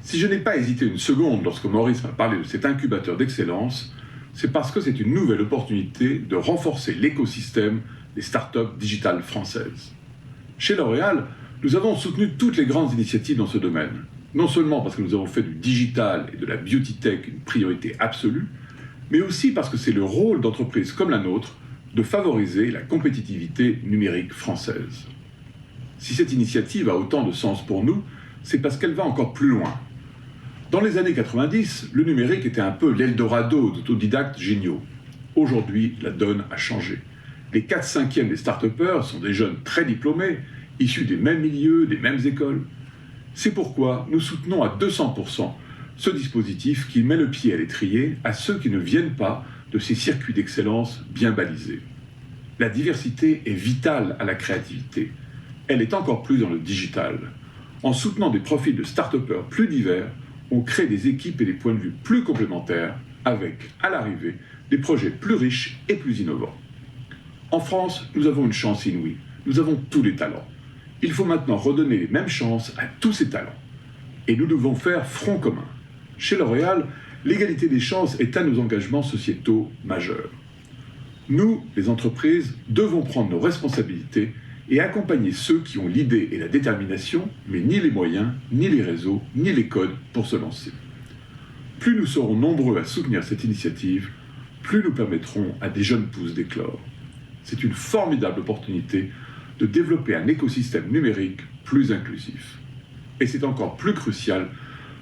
Si je n'ai pas hésité une seconde lorsque Maurice m'a parlé de cet incubateur d'excellence, c'est parce que c'est une nouvelle opportunité de renforcer l'écosystème des startups digitales françaises. Chez L'Oréal, nous avons soutenu toutes les grandes initiatives dans ce domaine, non seulement parce que nous avons fait du digital et de la beauty tech une priorité absolue, mais aussi parce que c'est le rôle d'entreprises comme la nôtre de favoriser la compétitivité numérique française. Si cette initiative a autant de sens pour nous, c'est parce qu'elle va encore plus loin. Dans les années 90, le numérique était un peu l'Eldorado d'autodidactes géniaux. Aujourd'hui, la donne a changé. Les 4/5 des start-upers sont des jeunes très diplômés, issus des mêmes milieux, des mêmes écoles. C'est pourquoi nous soutenons à 200% ce dispositif qui met le pied à l'étrier à ceux qui ne viennent pas de ces circuits d'excellence bien balisés. La diversité est vitale à la créativité. Elle est encore plus dans le digital. En soutenant des profils de start-upers plus divers, on crée des équipes et des points de vue plus complémentaires avec, à l'arrivée, des projets plus riches et plus innovants. En France, nous avons une chance inouïe. Nous avons tous les talents. Il faut maintenant redonner les mêmes chances à tous ces talents. Et nous devons faire front commun. Chez L'Oréal, l'égalité des chances est un de nos engagements sociétaux majeurs. Nous, les entreprises, devons prendre nos responsabilités et accompagner ceux qui ont l'idée et la détermination, mais ni les moyens, ni les réseaux, ni les codes pour se lancer. Plus nous serons nombreux à soutenir cette initiative, plus nous permettrons à des jeunes pousses d'éclore. C'est une formidable opportunité de développer un écosystème numérique plus inclusif. Et c'est encore plus crucial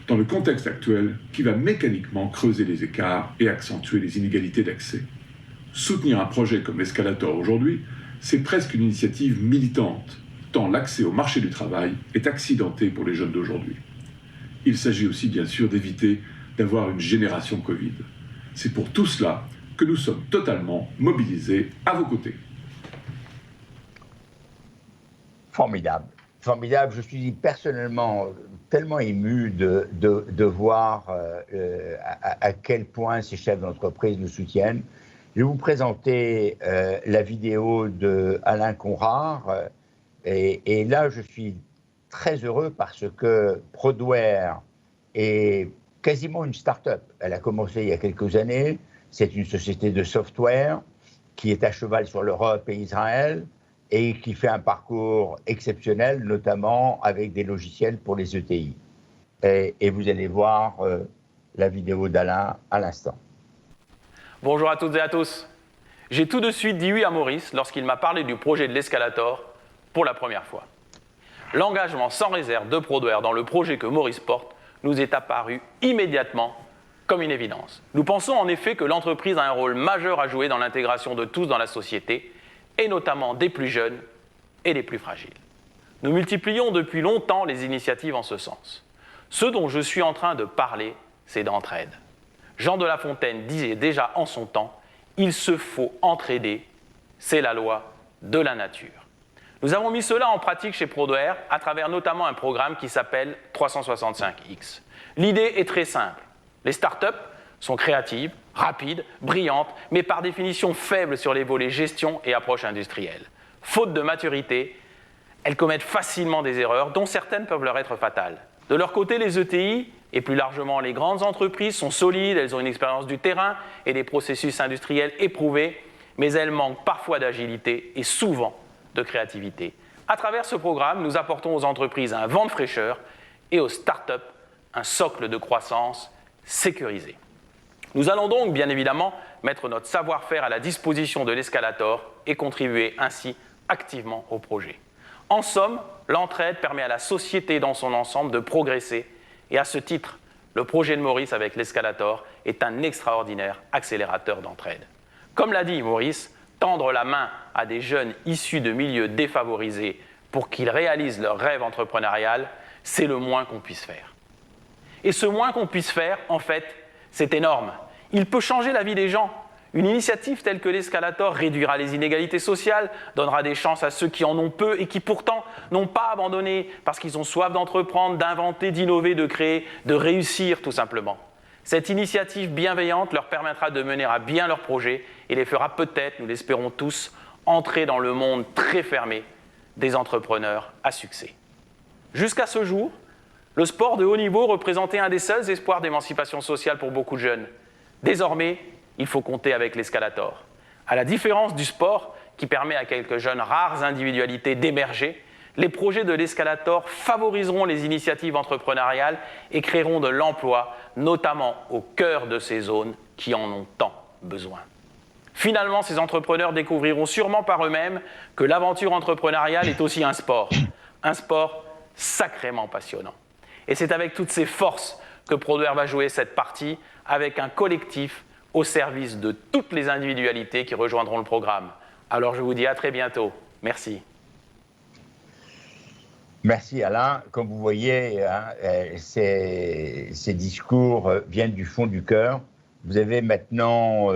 dans le contexte actuel qui va mécaniquement creuser les écarts et accentuer les inégalités d'accès. Soutenir un projet comme l'Escalator aujourd'hui, c'est presque une initiative militante, tant l'accès au marché du travail est accidenté pour les jeunes d'aujourd'hui. Il s'agit aussi bien sûr d'éviter d'avoir une génération Covid. C'est pour tout cela que nous sommes totalement mobilisés à vos côtés. Formidable. Formidable. Je suis personnellement tellement ému de voir à quel point ces chefs d'entreprise nous soutiennent. Je vais vous présenter la vidéo d'Alain Conrard. Et là, je suis très heureux parce que Prodware est quasiment une start-up. Elle a commencé il y a quelques années. C'est une société de software qui est à cheval sur l'Europe et Israël et qui fait un parcours exceptionnel, notamment avec des logiciels pour les ETI. Et vous allez voir la vidéo d'Alain à l'instant. Bonjour à toutes et à tous. J'ai tout de suite dit oui à Maurice lorsqu'il m'a parlé du projet de l'Escalator pour la première fois. L'engagement sans réserve de Prodware dans le projet que Maurice porte nous est apparu immédiatement comme une évidence. Nous pensons en effet que l'entreprise a un rôle majeur à jouer dans l'intégration de tous dans la société, et notamment des plus jeunes et des plus fragiles. Nous multiplions depuis longtemps les initiatives en ce sens. Ce dont je suis en train de parler, c'est d'entraide. Jean de La Fontaine disait déjà en son temps « Il se faut entraider, c'est la loi de la nature ». Nous avons mis cela en pratique chez Prodware à travers notamment un programme qui s'appelle 365X. L'idée est très simple. Les startups sont créatives, rapides, brillantes, mais par définition faibles sur les volets gestion et approche industrielle. Faute de maturité, elles commettent facilement des erreurs dont certaines peuvent leur être fatales. De leur côté, les ETI et plus largement les grandes entreprises sont solides, elles ont une expérience du terrain et des processus industriels éprouvés, mais elles manquent parfois d'agilité et souvent de créativité. À travers ce programme, nous apportons aux entreprises un vent de fraîcheur et aux startups un socle de croissance sécurisé. Nous allons donc, bien évidemment, mettre notre savoir-faire à la disposition de l'Escalator et contribuer ainsi activement au projet. En somme, l'entraide permet à la société dans son ensemble de progresser et à ce titre, le projet de Maurice avec l'Escalator est un extraordinaire accélérateur d'entraide. Comme l'a dit Maurice, tendre la main à des jeunes issus de milieux défavorisés pour qu'ils réalisent leur rêve entrepreneurial, c'est le moins qu'on puisse faire. Et ce moins qu'on puisse faire, en fait, c'est énorme. Il peut changer la vie des gens. Une initiative telle que l'Escalator réduira les inégalités sociales, donnera des chances à ceux qui en ont peu et qui pourtant n'ont pas abandonné parce qu'ils ont soif d'entreprendre, d'inventer, d'innover, de créer, de réussir tout simplement. Cette initiative bienveillante leur permettra de mener à bien leur projet et les fera peut-être, nous l'espérons tous, entrer dans le monde très fermé des entrepreneurs à succès. Jusqu'à ce jour, le sport de haut niveau représentait un des seuls espoirs d'émancipation sociale pour beaucoup de jeunes. Désormais, il faut compter avec l'Escalator. À la différence du sport, qui permet à quelques jeunes rares individualités d'émerger, les projets de l'Escalator favoriseront les initiatives entrepreneuriales et créeront de l'emploi, notamment au cœur de ces zones qui en ont tant besoin. Finalement, ces entrepreneurs découvriront sûrement par eux-mêmes que l'aventure entrepreneuriale est aussi un sport sacrément passionnant. Et c'est avec toutes ces forces que Prodware va jouer cette partie avec un collectif au service de toutes les individualités qui rejoindront le programme. Alors je vous dis à très bientôt. Merci. Merci Alain. Comme vous voyez, hein, ces discours viennent du fond du cœur. Vous avez maintenant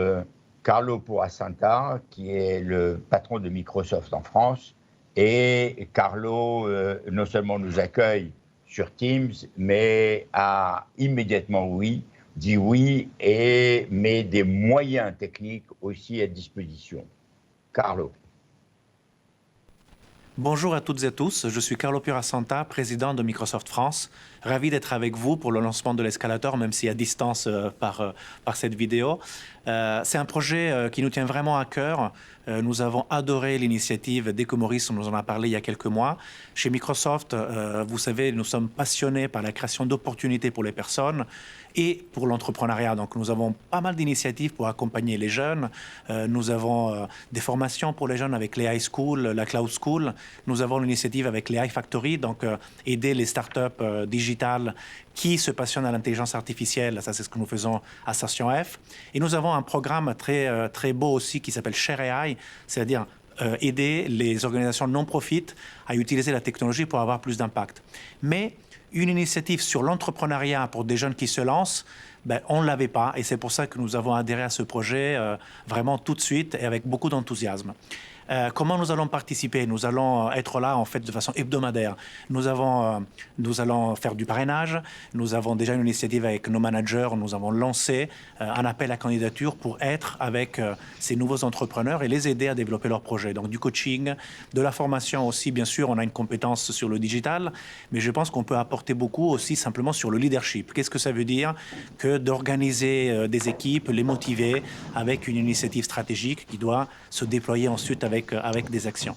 Carlo Purasanta, qui est le patron de Microsoft en France. Et Carlo, non seulement nous accueille sur Teams, mais a immédiatement dit oui et met des moyens techniques aussi à disposition. Carlo. Bonjour à toutes et à tous, je suis Carlo Purasanta, président de Microsoft France. Ravi d'être avec vous pour le lancement de l'Escalator, même si à distance par cette vidéo. C'est un projet qui nous tient vraiment à cœur. Nous avons adoré l'initiative dès que Maurice nous en a parlé il y a quelques mois. Chez Microsoft, vous savez, nous sommes passionnés par la création d'opportunités pour les personnes et pour l'entrepreneuriat. Donc nous avons pas mal d'initiatives pour accompagner les jeunes. Nous avons des formations pour les jeunes avec les High School, la Cloud School. Nous avons l'initiative avec les iFactory, donc aider les startups digitales qui se passionnent à l'intelligence artificielle. Ça, c'est ce que nous faisons à Station F. Et nous avons un programme très beau aussi qui s'appelle Share AI, c'est-à-dire aider les organisations non-profit à utiliser la technologie pour avoir plus d'impact. Mais une initiative sur l'entrepreneuriat pour des jeunes qui se lancent, on ne l'avait pas. Et c'est pour ça que nous avons adhéré à ce projet vraiment tout de suite et avec beaucoup d'enthousiasme. Comment nous allons participer? Nous allons être là en fait de façon hebdomadaire. Nous allons faire du parrainage. Nous avons déjà une initiative avec nos managers. Nous avons lancé un appel à candidature pour être avec ces nouveaux entrepreneurs et les aider à développer leurs projets. Donc du coaching, de la formation aussi. Bien sûr, on a une compétence sur le digital, mais je pense qu'on peut apporter beaucoup aussi simplement sur le leadership. Qu'est-ce que ça veut dire que d'organiser des équipes, les motiver avec une initiative stratégique qui doit se déployer ensuite avec des actions.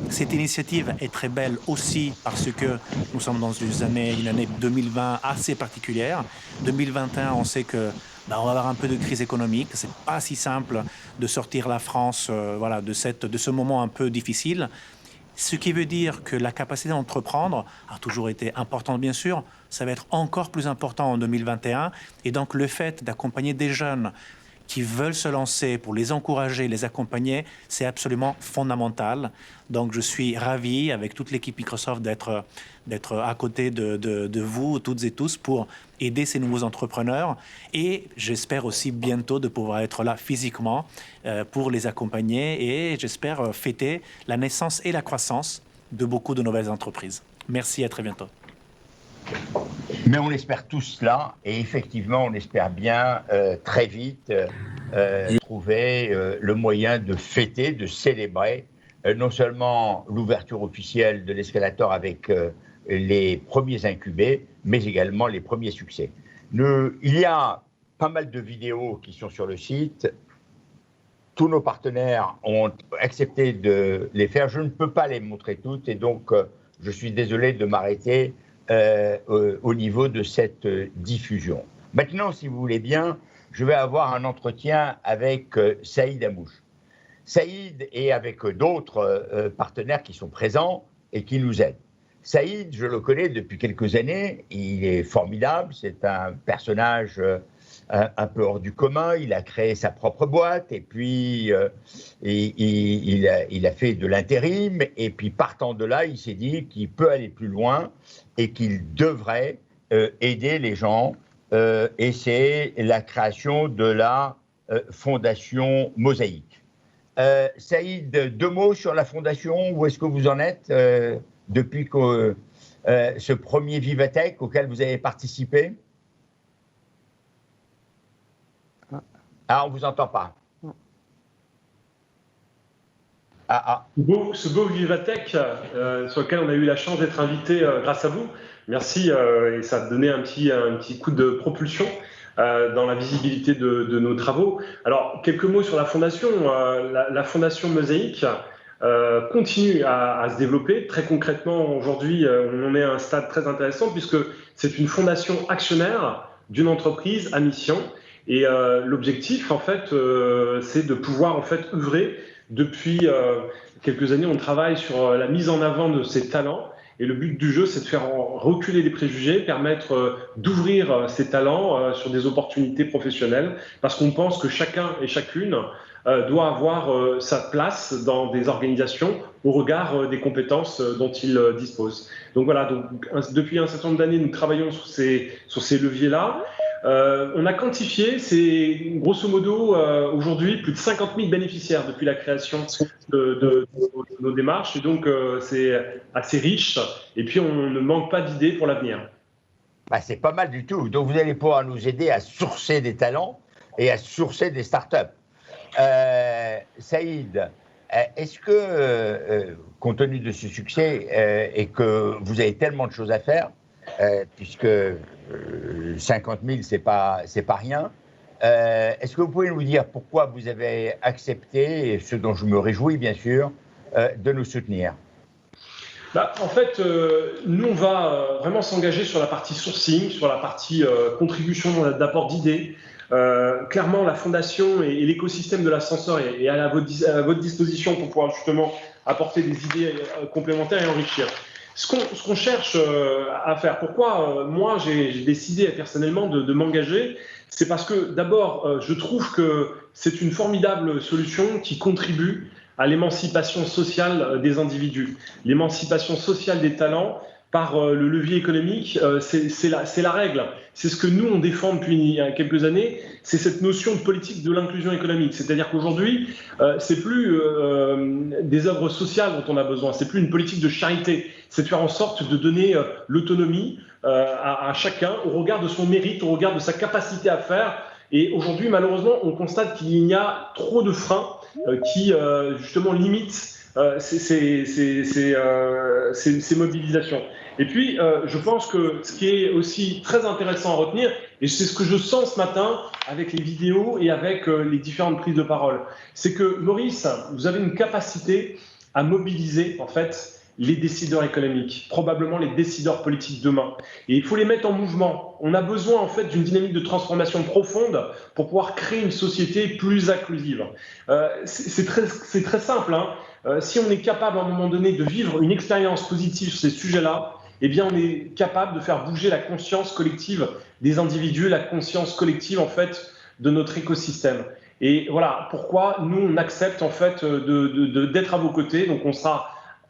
Cette initiative est très belle aussi parce que nous sommes dans une année 2020 assez particulière. 2021, on sait que on va avoir un peu de crise économique. C'est pas si simple de sortir la France de ce moment un peu difficile. Ce qui veut dire que la capacité d'entreprendre a toujours été importante, bien sûr. Ça va être encore plus important en 2021. Et donc, le fait d'accompagner des jeunes qui veulent se lancer, pour les encourager, les accompagner, c'est absolument fondamental. Donc, je suis ravi, avec toute l'équipe Microsoft, d'être à côté de vous, toutes et tous, pour aider ces nouveaux entrepreneurs. Et j'espère aussi bientôt de pouvoir être là physiquement pour les accompagner. Et j'espère fêter la naissance et la croissance de beaucoup de nouvelles entreprises. Merci, à très bientôt. Mais on espère tous cela, et effectivement, on espère bien très vite trouver le moyen de fêter, de célébrer non seulement l'ouverture officielle de l'Escalator avec les premiers incubés, mais également les premiers succès. Il y a pas mal de vidéos qui sont sur le site. Tous nos partenaires ont accepté de les faire. Je ne peux pas les montrer toutes, et donc je suis désolé de m'arrêter au niveau de cette diffusion. Maintenant, si vous voulez bien, je vais avoir un entretien avec Saïd Amouche. Saïd est avec d'autres partenaires qui sont présents et qui nous aident. Saïd, je le connais depuis quelques années, il est formidable, c'est un personnage un peu hors du commun, il a créé sa propre boîte et puis il a fait de l'intérim, et puis partant de là, il s'est dit qu'il peut aller plus loin et qu'il devrait aider les gens, et c'est la création de la Fondation Mosaïque. Saïd, 2 mots sur la Fondation, où est-ce que vous en êtes depuis que ce premier Vivatech auquel vous avez participé? Ah, on ne vous entend pas. Ce beau Vivatech sur lequel on a eu la chance d'être invité grâce à vous. Merci, et ça a donné un petit coup de propulsion dans la visibilité de nos travaux. Alors, quelques mots sur la Fondation. La Fondation Mosaïque continue à se développer. Très concrètement, aujourd'hui, on en est à un stade très intéressant puisque c'est une fondation actionnaire d'une entreprise à mission. Et l'objectif, en fait, c'est de pouvoir en fait œuvrer. Depuis quelques années, on travaille sur la mise en avant de ces talents. Et le but du jeu, c'est de faire reculer les préjugés, permettre d'ouvrir ces talents sur des opportunités professionnelles, parce qu'on pense que chacun et chacune doit avoir sa place dans des organisations au regard des compétences dont il dispose. Donc voilà, depuis un certain nombre d'années, nous travaillons sur ces leviers-là. On a quantifié, c'est grosso modo aujourd'hui plus de 50 000 bénéficiaires depuis la création de nos démarches, et donc c'est assez riche, et puis on ne manque pas d'idées pour l'avenir. Bah, c'est pas mal du tout, donc vous allez pouvoir nous aider à sourcer des talents et à sourcer des startups. Saïd, est-ce que, compte tenu de ce succès et que vous avez tellement de choses à faire, puisque 50 000, c'est pas rien. Est-ce que vous pouvez nous dire pourquoi vous avez accepté, et ce dont je me réjouis bien sûr, de nous soutenir? En fait, nous, on va vraiment s'engager sur la partie sourcing, sur la partie contribution d'apport d'idées. Clairement, la fondation et l'écosystème de l'ascenseur est à votre disposition pour pouvoir justement apporter des idées complémentaires et enrichir. Ce qu'on cherche à faire, pourquoi moi j'ai décidé personnellement de m'engager, c'est parce que d'abord je trouve que c'est une formidable solution qui contribue à l'émancipation sociale des individus, l'émancipation sociale des talents par le levier économique, c'est la règle. C'est ce que nous on défend depuis quelques années, c'est cette notion de politique de l'inclusion économique. C'est-à-dire qu'aujourd'hui, c'est plus des œuvres sociales dont on a besoin, c'est plus une politique de charité, c'est de faire en sorte de donner l'autonomie à chacun au regard de son mérite, au regard de sa capacité à faire. Et aujourd'hui, malheureusement, on constate qu'il y a trop de freins qui justement limitent ces mobilisations. Et puis, je pense que ce qui est aussi très intéressant à retenir, et c'est ce que je sens ce matin avec les vidéos et avec les différentes prises de parole, c'est que Maurice, vous avez une capacité à mobiliser en fait les décideurs économiques, probablement les décideurs politiques demain. Et il faut les mettre en mouvement. On a besoin en fait d'une dynamique de transformation profonde pour pouvoir créer une société plus inclusive. C'est très simple, hein. si on est capable à un moment donné de vivre une expérience positive sur ces sujets-là, eh bien on est capable de faire bouger la conscience collective des individus, la conscience collective en fait de notre écosystème. Et voilà pourquoi nous on accepte en fait d'être à vos côtés. Donc on sera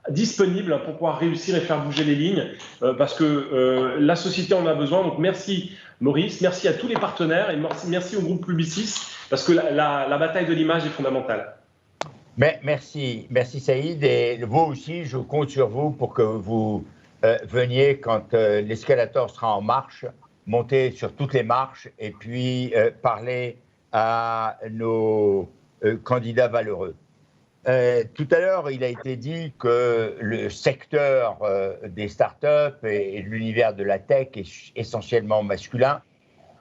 disponible pour pouvoir réussir et faire bouger les lignes parce que la société en a besoin. Donc merci Maurice, merci à tous les partenaires et merci au groupe Publicis parce que la bataille de l'image est fondamentale. Mais merci Saïd, et vous aussi je compte sur vous pour que vous veniez quand l'escalator sera en marche, monter sur toutes les marches et puis parler à nos candidats valeureux. Tout à l'heure, il a été dit que le secteur des startups et de l'univers de la tech est essentiellement masculin.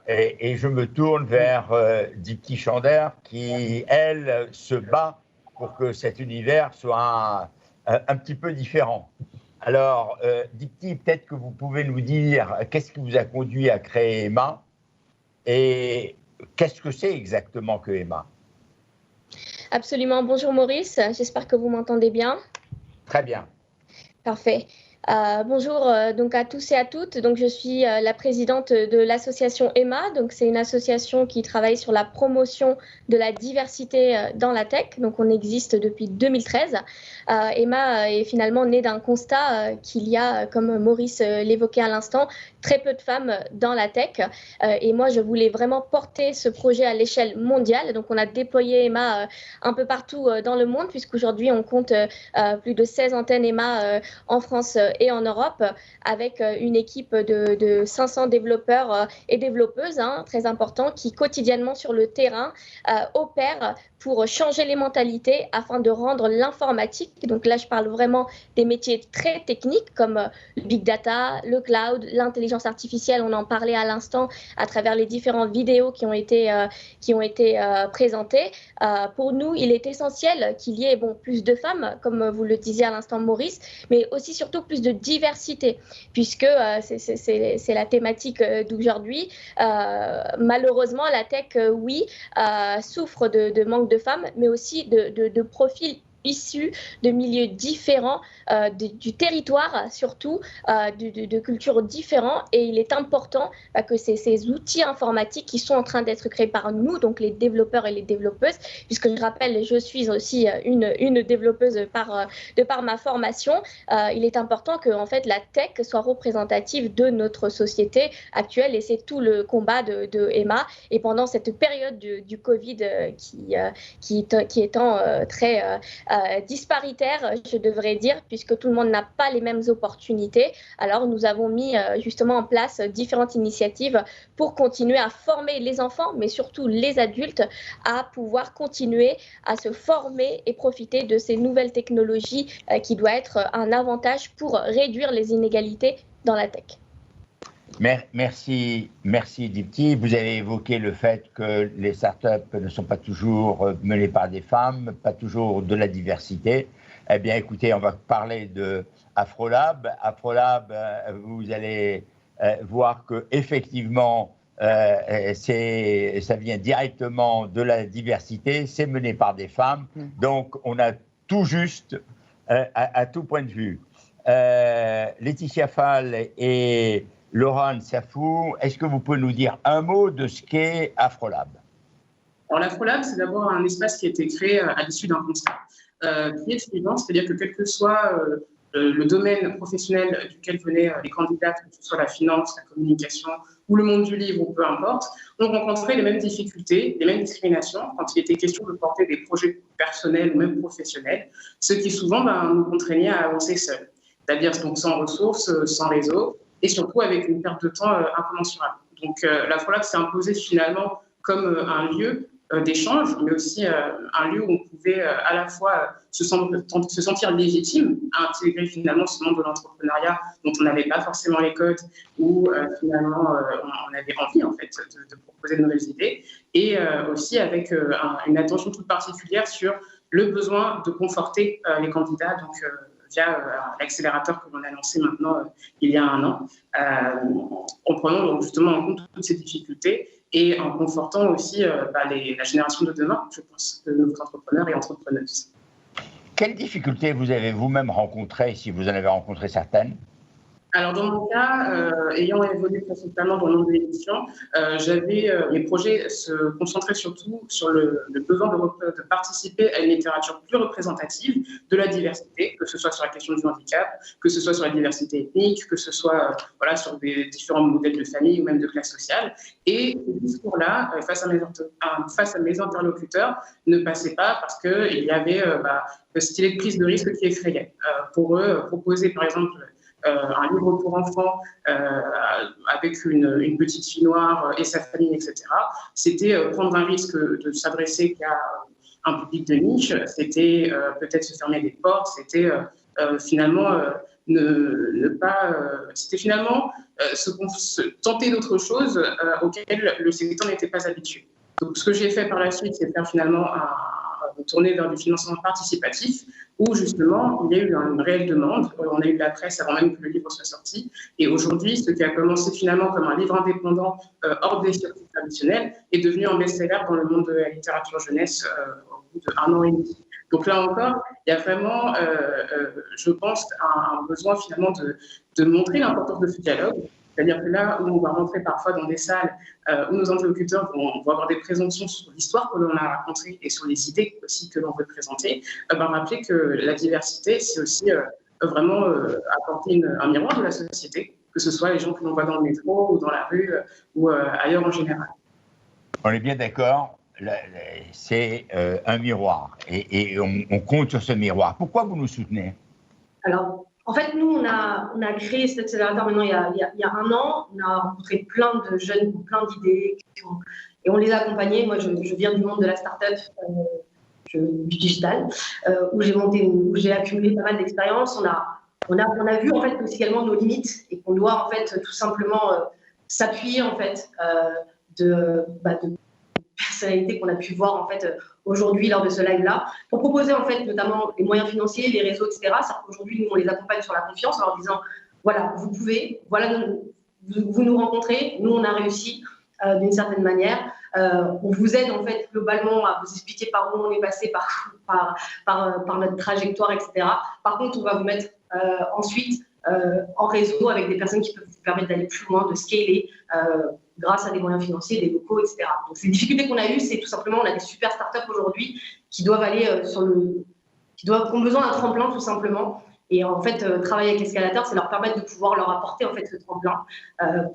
Et je me tourne vers Dipti Chander qui, elle, se bat pour que cet univers soit un petit peu différent. Alors, Dipti, peut-être que vous pouvez nous dire qu'est-ce qui vous a conduit à créer Emma et qu'est-ce que c'est exactement que Emma? Absolument. Bonjour Maurice, j'espère que vous m'entendez bien. Très bien. Parfait. Bonjour donc à tous et à toutes. Donc, je suis la présidente de l'association Emma. Donc, c'est une association qui travaille sur la promotion de la diversité dans la tech. Donc, on existe depuis 2013. Emma est finalement née d'un constat qu'il y a, comme Maurice l'évoquait à l'instant, très peu de femmes dans la tech. Et moi, je voulais vraiment porter ce projet à l'échelle mondiale. Donc, on a déployé Emma un peu partout dans le monde, puisqu'aujourd'hui, on compte plus de 16 antennes Emma en France et en Europe, avec une équipe de 500 développeurs et développeuses, très importants, qui quotidiennement sur le terrain opèrent pour changer les mentalités afin de rendre l'informatique, donc là je parle vraiment des métiers très techniques comme le big data, le cloud, l'intelligence artificielle, on en parlait à l'instant à travers les différentes vidéos qui ont été présentées. Pour nous, il est essentiel qu'il y ait plus de femmes, comme vous le disiez à l'instant Maurice, mais aussi surtout plus de diversité, puisque c'est la thématique d'aujourd'hui. Malheureusement, la tech, oui, souffre de manque de femmes, mais aussi de profils issus de milieux différents, du territoire surtout, de cultures différentes, et il est important que ces outils informatiques qui sont en train d'être créés par nous, donc les développeurs et les développeuses, puisque je rappelle, je suis aussi une développeuse de par ma formation, il est important que en fait la tech soit représentative de notre société actuelle, et c'est tout le combat de Emma. Et pendant cette période du Covid qui étant très disparitaire, je devrais dire, puisque tout le monde n'a pas les mêmes opportunités. Alors, nous avons mis justement en place différentes initiatives pour continuer à former les enfants, mais surtout les adultes, à pouvoir continuer à se former et profiter de ces nouvelles technologies qui doivent être un avantage pour réduire les inégalités dans la tech. Merci Dipti. Vous avez évoqué le fait que les startups ne sont pas toujours menées par des femmes, pas toujours de la diversité. Eh bien, écoutez, on va parler de Afrolab. Afrolab, vous allez voir que effectivement, ça vient directement de la diversité. C'est mené par des femmes, donc on a tout juste à tout point de vue. Laetitia Fall et Laurent Safou, est-ce que vous pouvez nous dire un mot de ce qu'est Afrolab? Alors, l'Afrolab, c'est d'abord un espace qui a été créé à l'issue d'un constat qui est suivant, c'est-à-dire que quel que soit le domaine professionnel duquel venaient les candidats, que ce soit la finance, la communication ou le monde du livre ou peu importe, ont rencontré les mêmes difficultés, les mêmes discriminations quand il était question de porter des projets personnels ou même professionnels, ce qui souvent nous contraignait à avancer seuls, c'est-à-dire donc sans ressources, sans réseau, et surtout avec une perte de temps incommensurable. Donc l'Afrolab s'est imposé finalement comme un lieu d'échange, mais aussi un lieu où on pouvait à la fois se sentir légitime à intégrer finalement ce monde de l'entrepreneuriat dont on n'avait pas forcément les codes, où finalement on avait envie en fait de proposer de nouvelles idées, et aussi avec une attention toute particulière sur le besoin de conforter les candidats, donc via l'accélérateur que l'on a lancé maintenant il y a un an, en prenant donc justement en compte toutes ces difficultés et en confortant aussi la génération de demain, je pense, de nos entrepreneurs et entrepreneuses. Quelles difficultés vous avez vous-même rencontrées, si vous en avez rencontré certaines? Alors, dans mon cas, ayant évolué principalement dans le monde de l'édition, mes projets se concentraient surtout sur le besoin de participer à une littérature plus représentative de la diversité, que ce soit sur la question du handicap, que ce soit sur la diversité ethnique, que ce soit sur des différents modèles de famille ou même de classe sociale. Et ce discours-là, face à mes interlocuteurs, ne passait pas parce qu'il y avait le stylet de prise de risque qui effrayait. Pour eux, proposer par exemple un livre pour enfants avec une petite fille noire et sa famille, etc. C'était prendre un risque de s'adresser qu'à un public de niche, c'était peut-être se fermer des portes, c'était finalement tenter d'autres choses auxquelles le secteur n'était pas habitué. Donc, ce que j'ai fait par la suite, c'est faire finalement tourner vers du financement participatif, où justement, il y a eu une réelle demande. On a eu de la presse avant même que le livre soit sorti. Et aujourd'hui, ce qui a commencé finalement comme un livre indépendant hors des circuits traditionnels est devenu un best-seller dans le monde de la littérature jeunesse au bout d'1 an et demi. Donc là encore, il y a vraiment, je pense, un besoin finalement de montrer l'importance de ce dialogue. C'est-à-dire que là où on va rentrer parfois dans des salles où nos interlocuteurs vont avoir des présomptions sur l'histoire que l'on a racontée et sur les idées aussi que l'on veut présenter, rappeler que la diversité, c'est aussi vraiment apporter un miroir de la société, que ce soit les gens que l'on voit dans le métro ou dans la rue ou ailleurs en général. On est bien d'accord, c'est un miroir et on compte sur ce miroir. Pourquoi vous nous soutenez? Alors, en fait, nous, on a créé cet accélérateur maintenant il y a 1 an. On a rencontré plein de jeunes qui ont plein d'idées et on les a accompagnés. Moi, je viens du monde de la start-up, du digital, où j'ai accumulé pas mal d'expérience. On a vu en fait aussi également nos limites et qu'on doit en fait tout simplement s'appuyer en fait de personnalités qu'on a pu voir en fait aujourd'hui lors de ce live-là, pour proposer en fait notamment les moyens financiers, les réseaux, etc. C'est qu'aujourd'hui, nous, on les accompagne sur la confiance en leur disant, voilà, vous pouvez, voilà, vous nous rencontrez, nous, on a réussi d'une certaine manière. On vous aide en fait globalement à vous expliquer par où on est passé, par notre trajectoire, etc. Par contre, on va vous mettre ensuite en réseau avec des personnes qui peuvent vous permettre d'aller plus loin, de scaler grâce à des moyens financiers, des locaux, etc. Donc, les difficultés qu'on a eues, c'est tout simplement, on a des super startups aujourd'hui qui doivent aller qui ont besoin d'un tremplin, tout simplement. Et en fait, travailler avec Escalator, c'est leur permettre de pouvoir leur apporter en fait ce tremplin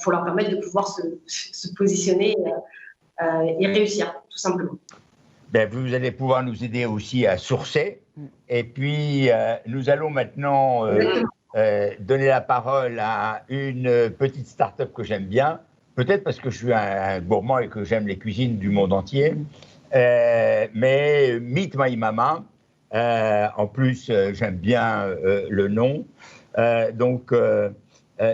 pour leur permettre de pouvoir se positionner et réussir, tout simplement. Ben, vous allez pouvoir nous aider aussi à sourcer. Et puis, nous allons maintenant donner la parole à une petite start-up que j'aime bien. Peut-être parce que je suis un gourmand et que j'aime les cuisines du monde entier. Mais Meet My Mama, en plus, j'aime bien le nom.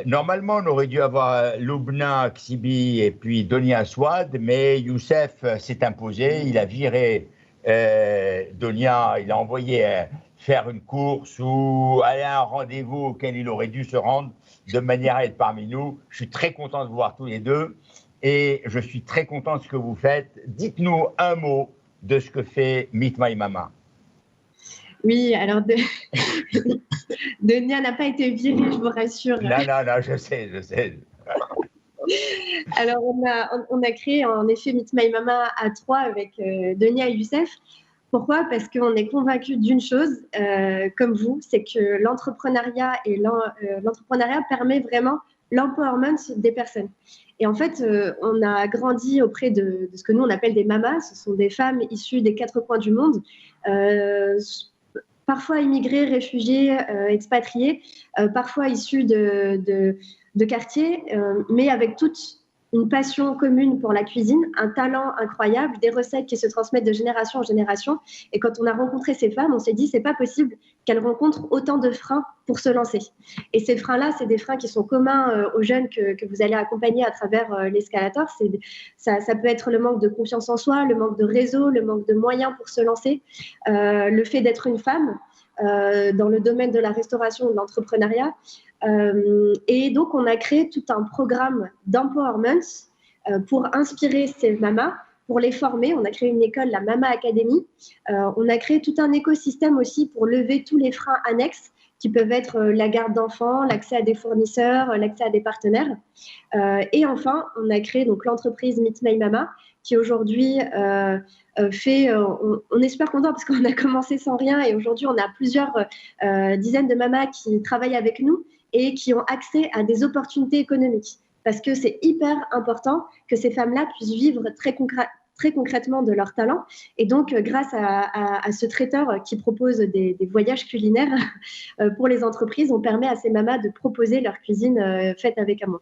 Normalement, on aurait dû avoir Lubna Ksibi et puis Donia Aswad, mais Youssef s'est imposé. Il a viré Donia, il a envoyé faire une course ou aller à un rendez-vous auquel il aurait dû se rendre de manière à être parmi nous. Je suis très content de vous voir tous les deux et je suis très content de ce que vous faites. Dites-nous un mot de ce que fait Meet My Mama. Oui, alors Donia n'a pas été virée, je vous rassure. Non, je sais. Alors, on a créé en effet Meet My Mama à 3 avec Donia et Youssef. Pourquoi ? Parce qu'on est convaincus d'une chose, comme vous, c'est que l'entrepreneuriat permet vraiment l'empowerment des personnes. Et en fait, on a grandi auprès de ce que nous, on appelle des mamas. Ce sont des femmes issues des 4 coins du monde, parfois immigrées, réfugiées, expatriées, parfois issues de quartiers, mais avec toutes une passion commune pour la cuisine, un talent incroyable, des recettes qui se transmettent de génération en génération. Et quand on a rencontré ces femmes, on s'est dit, c'est pas possible qu'elles rencontrent autant de freins pour se lancer. Et ces freins-là, c'est des freins qui sont communs aux jeunes que vous allez accompagner à travers l'Escalator. Ça peut être le manque de confiance en soi, le manque de réseau, le manque de moyens pour se lancer, le fait d'être une femme dans le domaine de la restauration ou de l'entrepreneuriat. Et donc, on a créé tout un programme d'empowerment pour inspirer ces mamas pour les former. On a créé une école, la Mama Academy. On a créé tout un écosystème aussi pour lever tous les freins annexes qui peuvent être la garde d'enfants, l'accès à des fournisseurs, l'accès à des partenaires. Et enfin, on a créé donc l'entreprise Meet My Mama qui aujourd'hui fait, on est super content parce qu'on a commencé sans rien et aujourd'hui on a plusieurs dizaines de mamas qui travaillent avec nous et qui ont accès à des opportunités économiques. Parce que c'est hyper important que ces femmes-là puissent vivre très concrètement de leur talent. Et donc, grâce à ce traiteur qui propose des voyages culinaires pour les entreprises, on permet à ces mamas de proposer leur cuisine faite avec amour.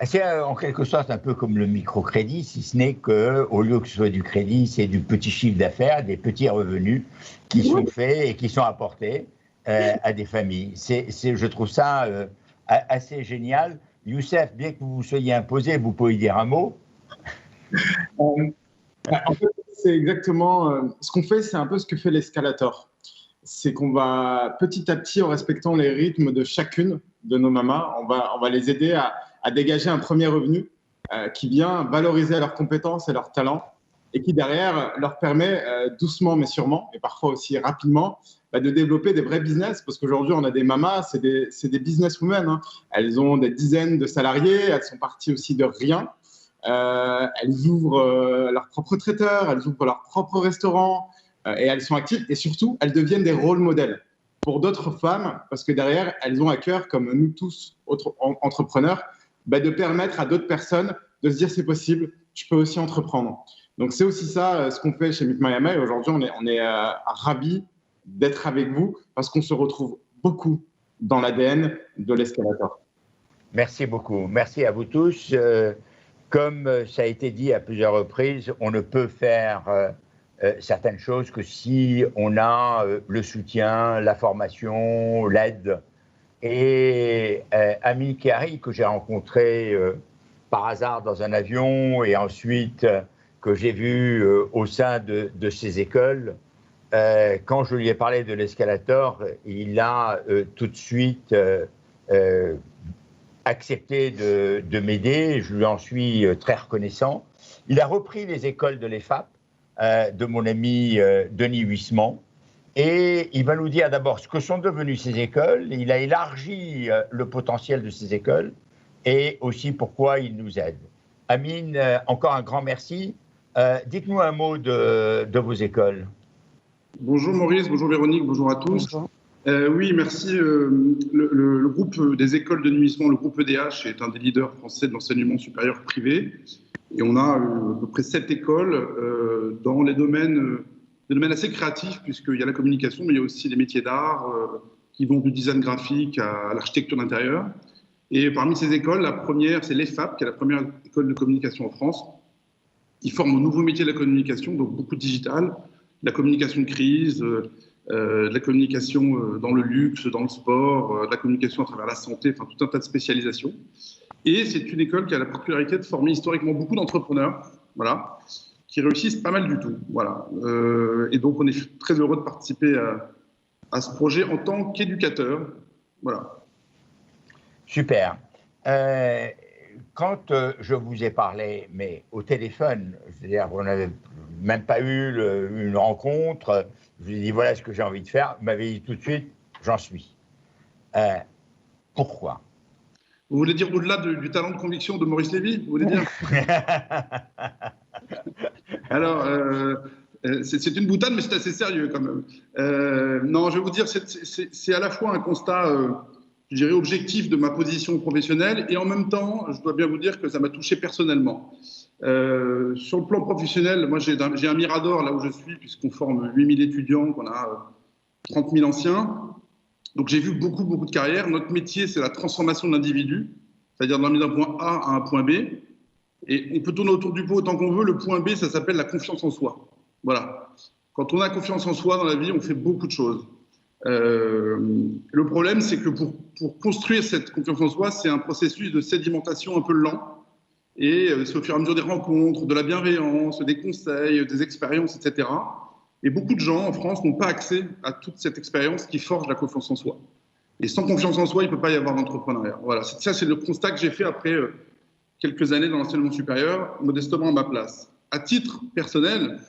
C'est en quelque sorte un peu comme le microcrédit, si ce n'est qu'au lieu que ce soit du crédit, c'est du petit chiffre d'affaires, des petits revenus qui sont faits et qui sont apportés à des familles. Je trouve ça assez génial. Youssef, bien que vous vous soyez imposé, vous pouvez dire un mot. En fait, c'est exactement ce qu'on fait, c'est un peu ce que fait l'Escalator. C'est qu'on va petit à petit, en respectant les rythmes de chacune de nos mamas, on va les aider à dégager un premier revenu qui vient valoriser leurs compétences et leurs talents et qui derrière leur permet doucement mais sûrement, et parfois aussi rapidement, de développer des vrais business, parce qu'aujourd'hui on a des mamas, c'est des businesswomen, hein. Elles ont des dizaines de salariés, elles sont parties aussi de rien, elles ouvrent leur propre traiteur, elles ouvrent leur propre restaurant, et elles sont actives, et surtout elles deviennent des rôles modèles pour d'autres femmes, parce que derrière elles ont à cœur, comme nous tous autres entrepreneurs, de permettre à d'autres personnes de se dire c'est possible, je peux aussi entreprendre. Donc c'est aussi ça ce qu'on fait chez Meet My Mama, et aujourd'hui on est ravis d'être avec vous parce qu'on se retrouve beaucoup dans l'ADN de l'Escalator. Merci beaucoup. Merci à vous tous. Comme ça a été dit à plusieurs reprises, on ne peut faire certaines choses que si on a le soutien, la formation, l'aide. Et Amine Kari, que j'ai rencontré par hasard dans un avion et ensuite que j'ai vu au sein de ces écoles, quand je lui ai parlé de l'Escalator, il a tout de suite accepté de m'aider. Je lui en suis très reconnaissant. Il a repris les écoles de l'EFAP de mon ami Denis Huisman. Et il va nous dire d'abord ce que sont devenues ces écoles. Il a élargi le potentiel de ces écoles et aussi pourquoi il nous aide. Amine, encore un grand merci. Dites-nous un mot de vos écoles. Bonjour Maurice, bonjour Véronique, bonjour à tous. Bonjour. Oui, merci. Le groupe des écoles de Nuisement, le groupe EDH, est un des leaders français de l'enseignement supérieur privé. Et on a à peu près 7 écoles dans les domaines assez créatifs, puisqu'il y a la communication, mais il y a aussi les métiers d'art qui vont du design graphique à l'architecture d'intérieur. Et parmi ces écoles, la première, c'est l'EFAP, qui est la première école de communication en France, qui forme au nouveau métier de la communication, donc beaucoup de digital, la communication de crise, de la communication dans le luxe, dans le sport, de la communication à travers la santé, enfin tout un tas de spécialisations. Et c'est une école qui a la particularité de former historiquement beaucoup d'entrepreneurs, voilà, qui réussissent pas mal du tout. Voilà. Et donc on est très heureux de participer à ce projet en tant qu'éducateur. Voilà. Super. Quand je vous ai parlé, mais au téléphone, c'est-à-dire qu'on n'avait même pas eu une rencontre, je vous ai dit voilà ce que j'ai envie de faire, vous m'avez dit tout de suite, j'en suis. Pourquoi ? Vous voulez dire au-delà du talent de conviction de Maurice Lévy, vous voulez dire? Alors, c'est une boutade, mais c'est assez sérieux quand même. Non, je vais vous dire, c'est à la fois un constat, je dirais, objectif de ma position professionnelle, et en même temps, je dois bien vous dire que ça m'a touché personnellement. Sur le plan professionnel, moi j'ai un mirador là où je suis, puisqu'on forme 8000 étudiants, qu'on a 30 000 anciens. Donc j'ai vu beaucoup de carrières. Notre métier, c'est la transformation de l'individu, c'est-à-dire de l'amener d'un point A à un point B. Et on peut tourner autour du pot autant qu'on veut. Le point B, ça s'appelle la confiance en soi. Voilà. Quand on a confiance en soi dans la vie, on fait beaucoup de choses. Le problème, c'est que pour construire cette confiance en soi, c'est un processus de sédimentation un peu lent. Et c'est au fur et à mesure des rencontres, de la bienveillance, des conseils, des expériences, etc. Et beaucoup de gens en France n'ont pas accès à toute cette expérience qui forge la confiance en soi. Et sans confiance en soi, il ne peut pas y avoir d'entrepreneuriat. Voilà, ça c'est le constat que j'ai fait après quelques années dans l'enseignement supérieur, modestement à ma place. à titre personnel,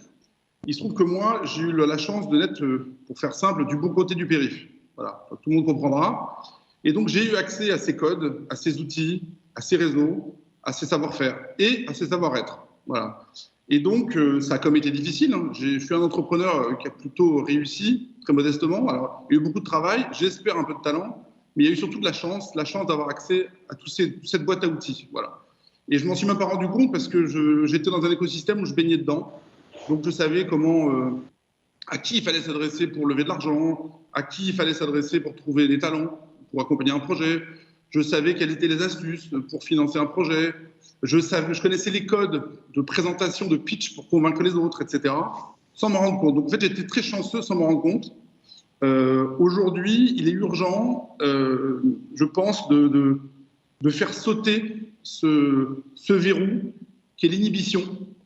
il se trouve que moi, j'ai eu la chance de n'être, pour faire simple, du bon côté du périph'. Voilà, tout le monde comprendra. Et donc, j'ai eu accès à ces codes, à ces outils, à ces réseaux, à ces savoir-faire et à ces savoir-être. Voilà. Et donc, ça a comme été difficile. Hein. Je suis un entrepreneur qui a plutôt réussi, très modestement. Alors, il y a eu beaucoup de travail, j'espère un peu de talent, mais il y a eu surtout de la chance d'avoir accès à toute cette boîte à outils. Voilà. Et je m'en suis même pas rendu compte parce que j'étais dans un écosystème où je baignais dedans. Donc, je savais à qui il fallait s'adresser pour lever de l'argent, à qui il fallait s'adresser pour trouver des talents, pour accompagner un projet. Je savais quelles étaient les astuces pour financer un projet. Je connaissais les codes de présentation, de pitch pour convaincre les autres, etc., sans m'en rendre compte. Donc, en fait, j'étais très chanceux sans m'en rendre compte. Aujourd'hui, il est urgent, je pense, de faire sauter ce verrou qui est l'inhibition.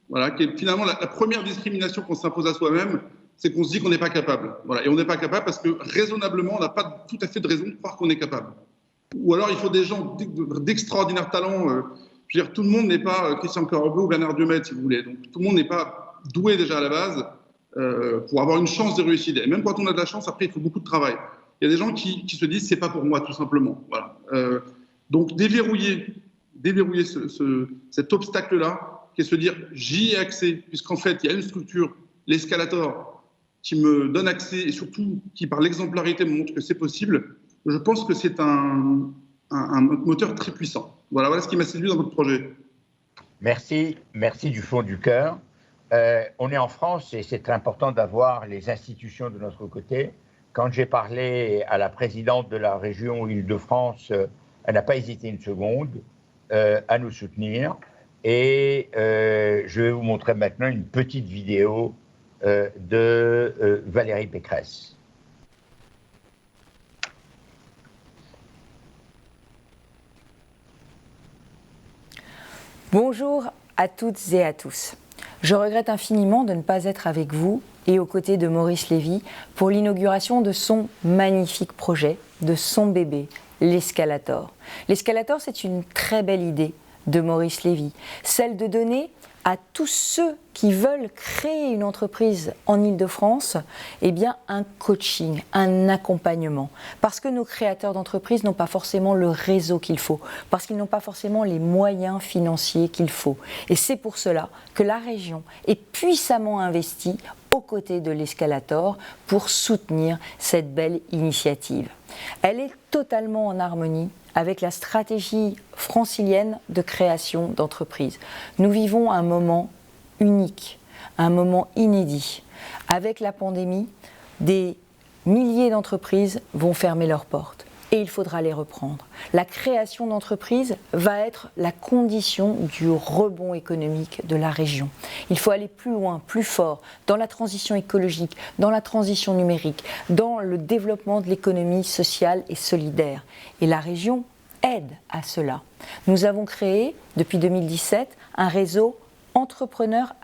Voilà, qui est finalement la première discrimination qu'on s'impose à soi-même, c'est qu'on se dit qu'on n'est pas capable. Voilà, et on n'est pas capable parce que raisonnablement, on n'a pas tout à fait de raison de croire qu'on est capable. Ou alors, il faut des gens d'extraordinaires talents. Je veux dire, tout le monde n'est pas Christian Corbeau ou Bernard Diomède, si vous voulez. Donc, tout le monde n'est pas doué déjà à la base pour avoir une chance de réussir. Et même quand on a de la chance, après, il faut beaucoup de travail. Il y a des gens qui se disent, c'est pas pour moi, tout simplement. Voilà. Donc, déverrouiller cet obstacle-là, qui est se dire, j'y ai accès, puisqu'en fait, il y a une structure, l'escalator, qui me donne accès et surtout qui, par l'exemplarité, me montre que c'est possible. Je pense que c'est un moteur très puissant. Voilà ce qui m'a séduit dans votre projet. Merci du fond du cœur. On est en France et c'est très important d'avoir les institutions de notre côté. Quand j'ai parlé à la présidente de la région Île-de-France, elle n'a pas hésité une seconde à nous soutenir. Et je vais vous montrer maintenant une petite vidéo de Valérie Pécresse. Bonjour à toutes et à tous. Je regrette infiniment de ne pas être avec vous et aux côtés de Maurice Lévy pour l'inauguration de son magnifique projet, de son bébé, l'Escalator. L'Escalator, c'est une très belle idée de Maurice Lévy, celle de donner à tous ceux qui veulent créer une entreprise en Île-de-France, eh bien un coaching, un accompagnement. Parce que nos créateurs d'entreprises n'ont pas forcément le réseau qu'il faut, parce qu'ils n'ont pas forcément les moyens financiers qu'il faut. Et c'est pour cela que la région est puissamment investie aux côtés de l'Escalator pour soutenir cette belle initiative. Elle est totalement en harmonie avec la stratégie francilienne de création d'entreprises. Nous vivons un moment unique, un moment inédit. Avec la pandémie, des milliers d'entreprises vont fermer leurs portes et il faudra les reprendre. La création d'entreprises va être la condition du rebond économique de la région. Il faut aller plus loin, plus fort, dans la transition écologique, dans la transition numérique, dans le développement de l'économie sociale et solidaire. Et la région aide à cela. Nous avons créé, depuis 2017, un réseau entrepreneur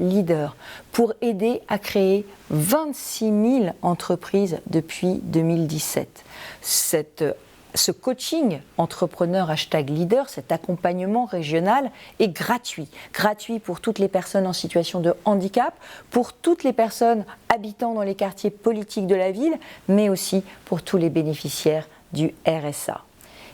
#leader pour aider à créer 26 000 entreprises depuis 2017. Ce coaching entrepreneur #leader, cet accompagnement régional est gratuit. Gratuit pour toutes les personnes en situation de handicap, pour toutes les personnes habitant dans les quartiers politiques de la ville, mais aussi pour tous les bénéficiaires du RSA.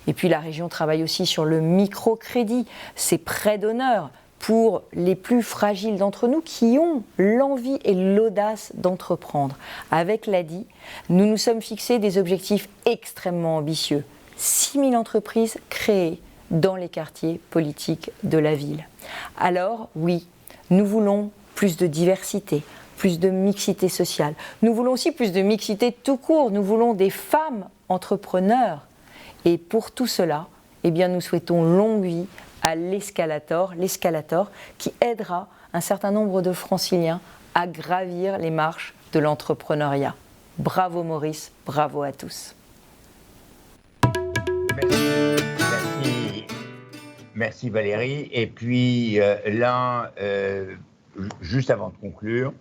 Et puis la région travaille aussi sur le microcrédit, ces prêts d'honneur pour les plus fragiles d'entre nous qui ont l'envie et l'audace d'entreprendre. Avec l'ADI, nous nous sommes fixés des objectifs extrêmement ambitieux. 6 000 entreprises créées dans les quartiers politiques de la ville. Alors oui, nous voulons plus de diversité, plus de mixité sociale. Nous voulons aussi plus de mixité tout court. Nous voulons des femmes entrepreneurs. Et pour tout cela, eh bien, nous souhaitons longue vie à l'Escalator qui aidera un certain nombre de franciliens à gravir les marches de l'entrepreneuriat. Bravo Maurice, bravo à tous. Merci Valérie. Et puis juste avant de conclure,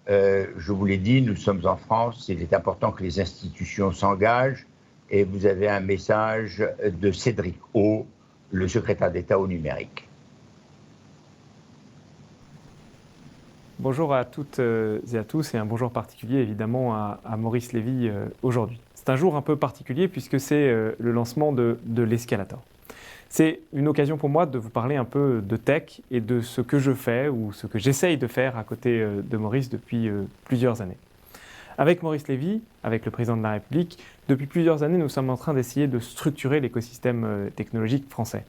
je vous l'ai dit, nous sommes en France, il est important que les institutions s'engagent. Et vous avez un message de Cédric O, le secrétaire d'État au numérique. Bonjour à toutes et à tous et un bonjour particulier évidemment à Maurice Lévy aujourd'hui. C'est un jour un peu particulier puisque c'est le lancement de l'Escalator. C'est une occasion pour moi de vous parler un peu de tech et de ce que je fais ou ce que j'essaye de faire à côté de Maurice depuis plusieurs années. Avec Maurice Lévy, avec le président de la République, depuis plusieurs années, nous sommes en train d'essayer de structurer l'écosystème technologique français.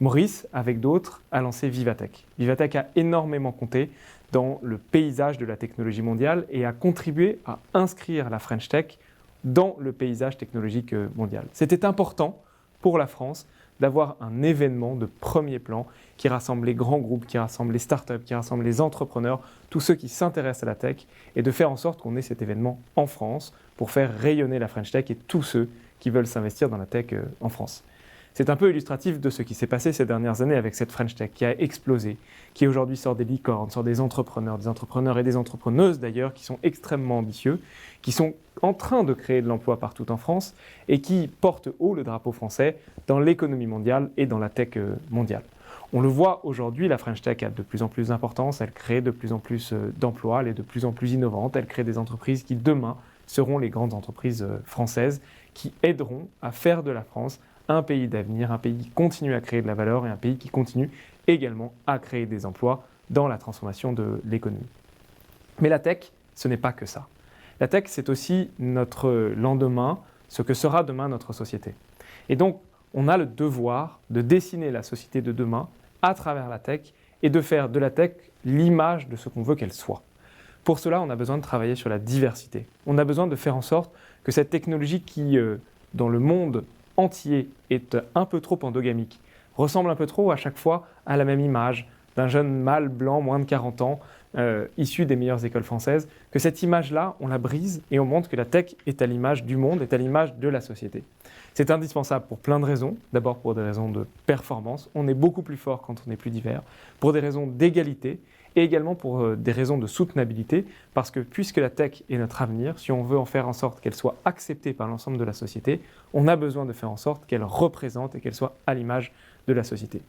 Maurice, avec d'autres, a lancé Vivatech. Vivatech a énormément compté dans le paysage de la technologie mondiale et a contribué à inscrire la French Tech dans le paysage technologique mondial. C'était important pour la France d'avoir un événement de premier plan qui rassemble les grands groupes, qui rassemble les startups, qui rassemble les entrepreneurs, tous ceux qui s'intéressent à la tech, et de faire en sorte qu'on ait cet événement en France pour faire rayonner la French Tech et tous ceux qui veulent s'investir dans la tech en France. C'est un peu illustratif de ce qui s'est passé ces dernières années avec cette French Tech qui a explosé, qui aujourd'hui sort des licornes, sort des entrepreneurs et des entrepreneuses d'ailleurs qui sont extrêmement ambitieux, qui sont en train de créer de l'emploi partout en France et qui portent haut le drapeau français dans l'économie mondiale et dans la tech mondiale. On le voit aujourd'hui, la French Tech a de plus en plus d'importance, elle crée de plus en plus d'emplois, elle est de plus en plus innovante, elle crée des entreprises qui demain seront les grandes entreprises françaises qui aideront à faire de la France un pays d'avenir, un pays qui continue à créer de la valeur et un pays qui continue également à créer des emplois dans la transformation de l'économie. Mais la tech, ce n'est pas que ça. La tech, c'est aussi notre lendemain, ce que sera demain notre société. Et donc, on a le devoir de dessiner la société de demain à travers la tech et de faire de la tech l'image de ce qu'on veut qu'elle soit. Pour cela, on a besoin de travailler sur la diversité. On a besoin de faire en sorte que cette technologie qui, dans le monde entier, est un peu trop endogamique, ressemble un peu trop à chaque fois à la même image d'un jeune mâle blanc, moins de 40 ans, issu des meilleures écoles françaises, que cette image-là, on la brise et on montre que la tech est à l'image du monde, est à l'image de la société. C'est indispensable pour plein de raisons. D'abord pour des raisons de performance. On est beaucoup plus fort quand on est plus divers. Pour des raisons d'égalité et également pour des raisons de soutenabilité. Parce que puisque la tech est notre avenir, si on veut en faire en sorte qu'elle soit acceptée par l'ensemble de la société, on a besoin de faire en sorte qu'elle représente et qu'elle soit à l'image de la société.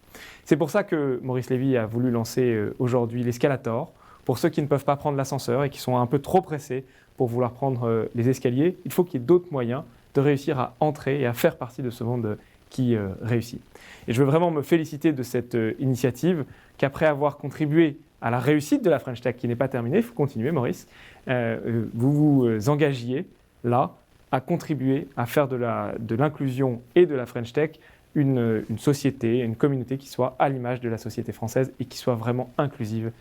C'est pour ça que Maurice Lévy a voulu lancer aujourd'hui l'Escalator. Pour ceux qui ne peuvent pas prendre l'ascenseur et qui sont un peu trop pressés pour vouloir prendre les escaliers, il faut qu'il y ait d'autres moyens de réussir à entrer et à faire partie de ce monde qui réussit. Et je veux vraiment me féliciter de cette initiative qu'après avoir contribué à la réussite de la French Tech qui n'est pas terminée, il faut continuer Maurice, vous vous engagiez là à contribuer à faire de l'inclusion et de la French Tech une société, une communauté qui soit à l'image de la société française et qui soit vraiment inclusive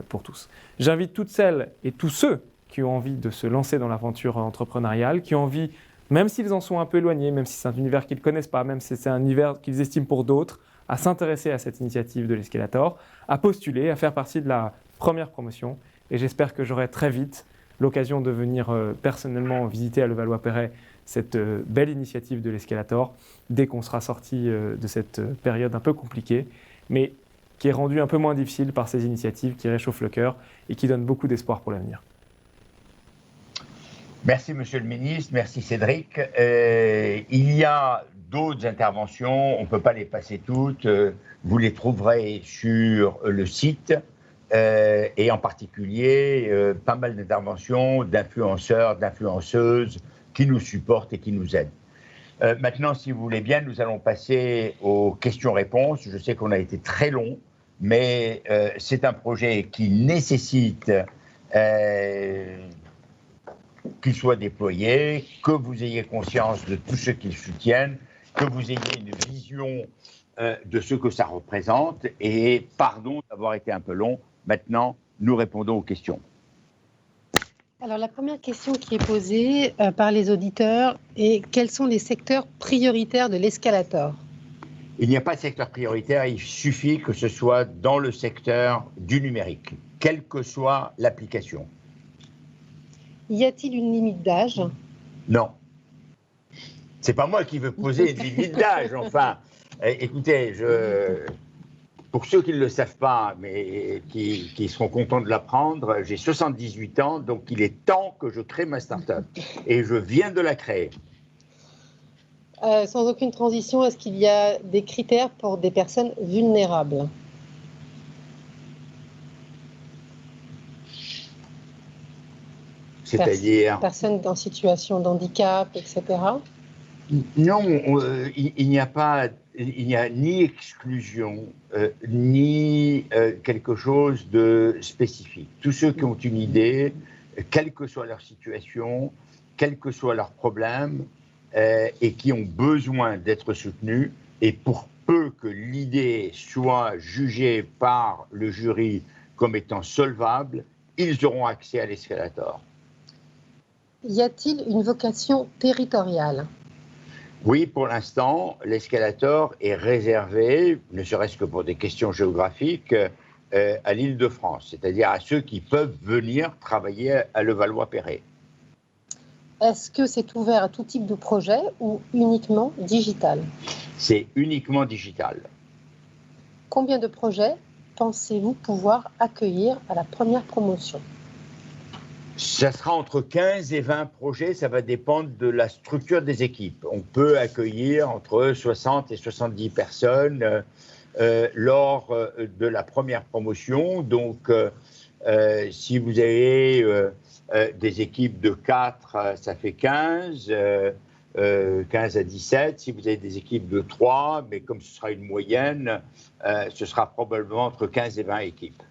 pour tous. J'invite toutes celles et tous ceux qui ont envie de se lancer dans l'aventure entrepreneuriale, qui ont envie, même s'ils en sont un peu éloignés, même si c'est un univers qu'ils ne connaissent pas, même si c'est un univers qu'ils estiment pour d'autres, à s'intéresser à cette initiative de l'Escalator, à postuler, à faire partie de la première promotion. Et j'espère que j'aurai très vite l'occasion de venir personnellement visiter à Levallois-Perret cette belle initiative de l'Escalator dès qu'on sera sorti de cette période un peu compliquée, mais qui est rendue un peu moins difficile par ces initiatives qui réchauffent le cœur et qui donnent beaucoup d'espoir pour l'avenir. Merci Monsieur le Ministre, merci Cédric. Il y a d'autres interventions, on ne peut pas les passer toutes, vous les trouverez sur le site et en particulier pas mal d'interventions d'influenceurs, d'influenceuses qui nous supportent et qui nous aident. Maintenant, si vous voulez bien, nous allons passer aux questions-réponses. Je sais qu'on a été très long, mais c'est un projet qui nécessite qu'il soit déployé, que vous ayez conscience de tout ce qu'il soutienne, que vous ayez une vision de ce que ça représente. Et pardon d'avoir été un peu long. Maintenant, nous répondons aux questions. Alors, la première question qui est posée par les auditeurs est quels sont les secteurs prioritaires de l'Escalator ? Il n'y a pas de secteur prioritaire, il suffit que ce soit dans le secteur du numérique, quelle que soit l'application. Y a-t-il une limite d'âge ? Non. C'est pas moi qui veux poser une limite d'âge, enfin. Écoutez, pour ceux qui ne le savent pas, mais qui seront contents de l'apprendre, j'ai 78 ans, donc il est temps que je crée ma start-up. Et je viens de la créer. Sans aucune transition, est-ce qu'il y a des critères pour des personnes vulnérables ? C'est-à-dire... Personnes en situation de handicap, etc. Non, il n'y a ni exclusion, ni quelque chose de spécifique. Tous ceux qui ont une idée, quelle que soit leur situation, quel que soit leur problème, et qui ont besoin d'être soutenus, et pour peu que l'idée soit jugée par le jury comme étant solvable, ils auront accès à l'escalator. Y a-t-il une vocation territoriale ? Oui, pour l'instant, l'escalator est réservé, ne serait-ce que pour des questions géographiques, à l'Île-de-France, c'est-à-dire à ceux qui peuvent venir travailler à Levallois-Perret. Est-ce que c'est ouvert à tout type de projet ou uniquement digital ? C'est uniquement digital. Combien de projets pensez-vous pouvoir accueillir à la première promotion ? Ça sera entre 15 et 20 projets, ça va dépendre de la structure des équipes. On peut accueillir entre 60 et 70 personnes lors de la première promotion. Donc, si vous avez des équipes de 4, ça fait 15, 15 à 17. Si vous avez des équipes de 3, mais comme ce sera une moyenne, ce sera probablement entre 15 et 20 équipes.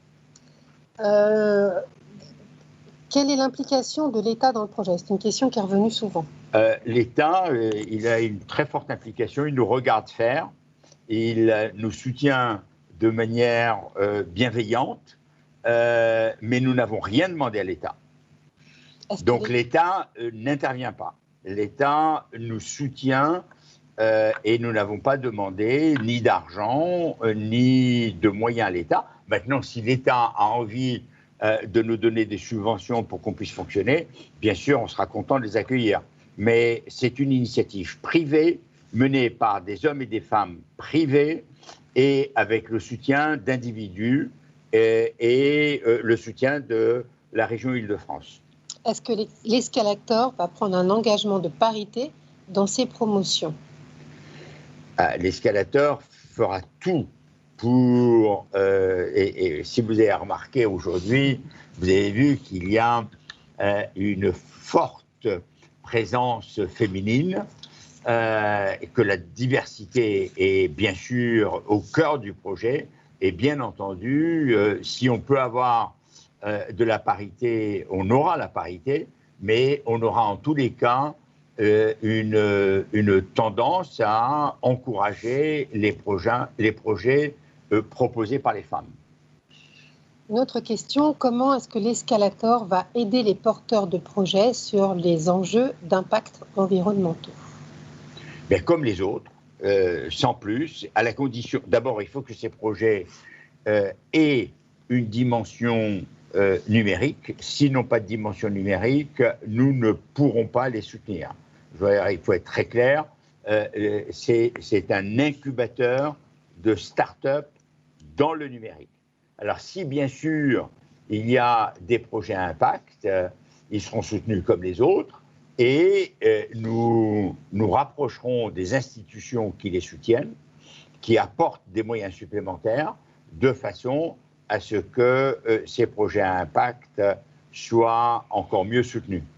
Quelle est l'implication de l'État dans le projet ? C'est une question qui est revenue souvent. L'État, il a une très forte implication, il nous regarde faire, il nous soutient de manière bienveillante, mais nous n'avons rien demandé à l'État. Donc l'État n'intervient pas. L'État nous soutient et nous n'avons pas demandé ni d'argent, ni de moyens à l'État. Maintenant, si l'État a envie de nous donner des subventions pour qu'on puisse fonctionner, bien sûr, on sera content de les accueillir. Mais c'est une initiative privée menée par des hommes et des femmes privés et avec le soutien d'individus et le soutien de la région Île-de-France. Est-ce que l'escalator va prendre un engagement de parité dans ses promotions ? L'escalator fera tout pour, et si vous avez remarqué aujourd'hui, vous avez vu qu'il y a une forte présence féminine, et que la diversité est bien sûr au cœur du projet, et bien entendu, si on peut avoir de la parité, on aura la parité, mais on aura en tous les cas une tendance à encourager les projets proposés par les femmes. Une autre question, comment est-ce que l'escalator va aider les porteurs de projets sur les enjeux d'impact environnementaux ? Bien, comme les autres, sans plus, à la condition, d'abord il faut que ces projets aient une dimension numérique. S'ils n'ont pas de dimension numérique, nous ne pourrons pas les soutenir. Il faut être très clair, c'est un incubateur de start-up dans le numérique. Alors si bien sûr il y a des projets à impact, ils seront soutenus comme les autres et nous nous rapprocherons des institutions qui les soutiennent, qui apportent des moyens supplémentaires de façon à ce que ces projets à impact soient encore mieux soutenus.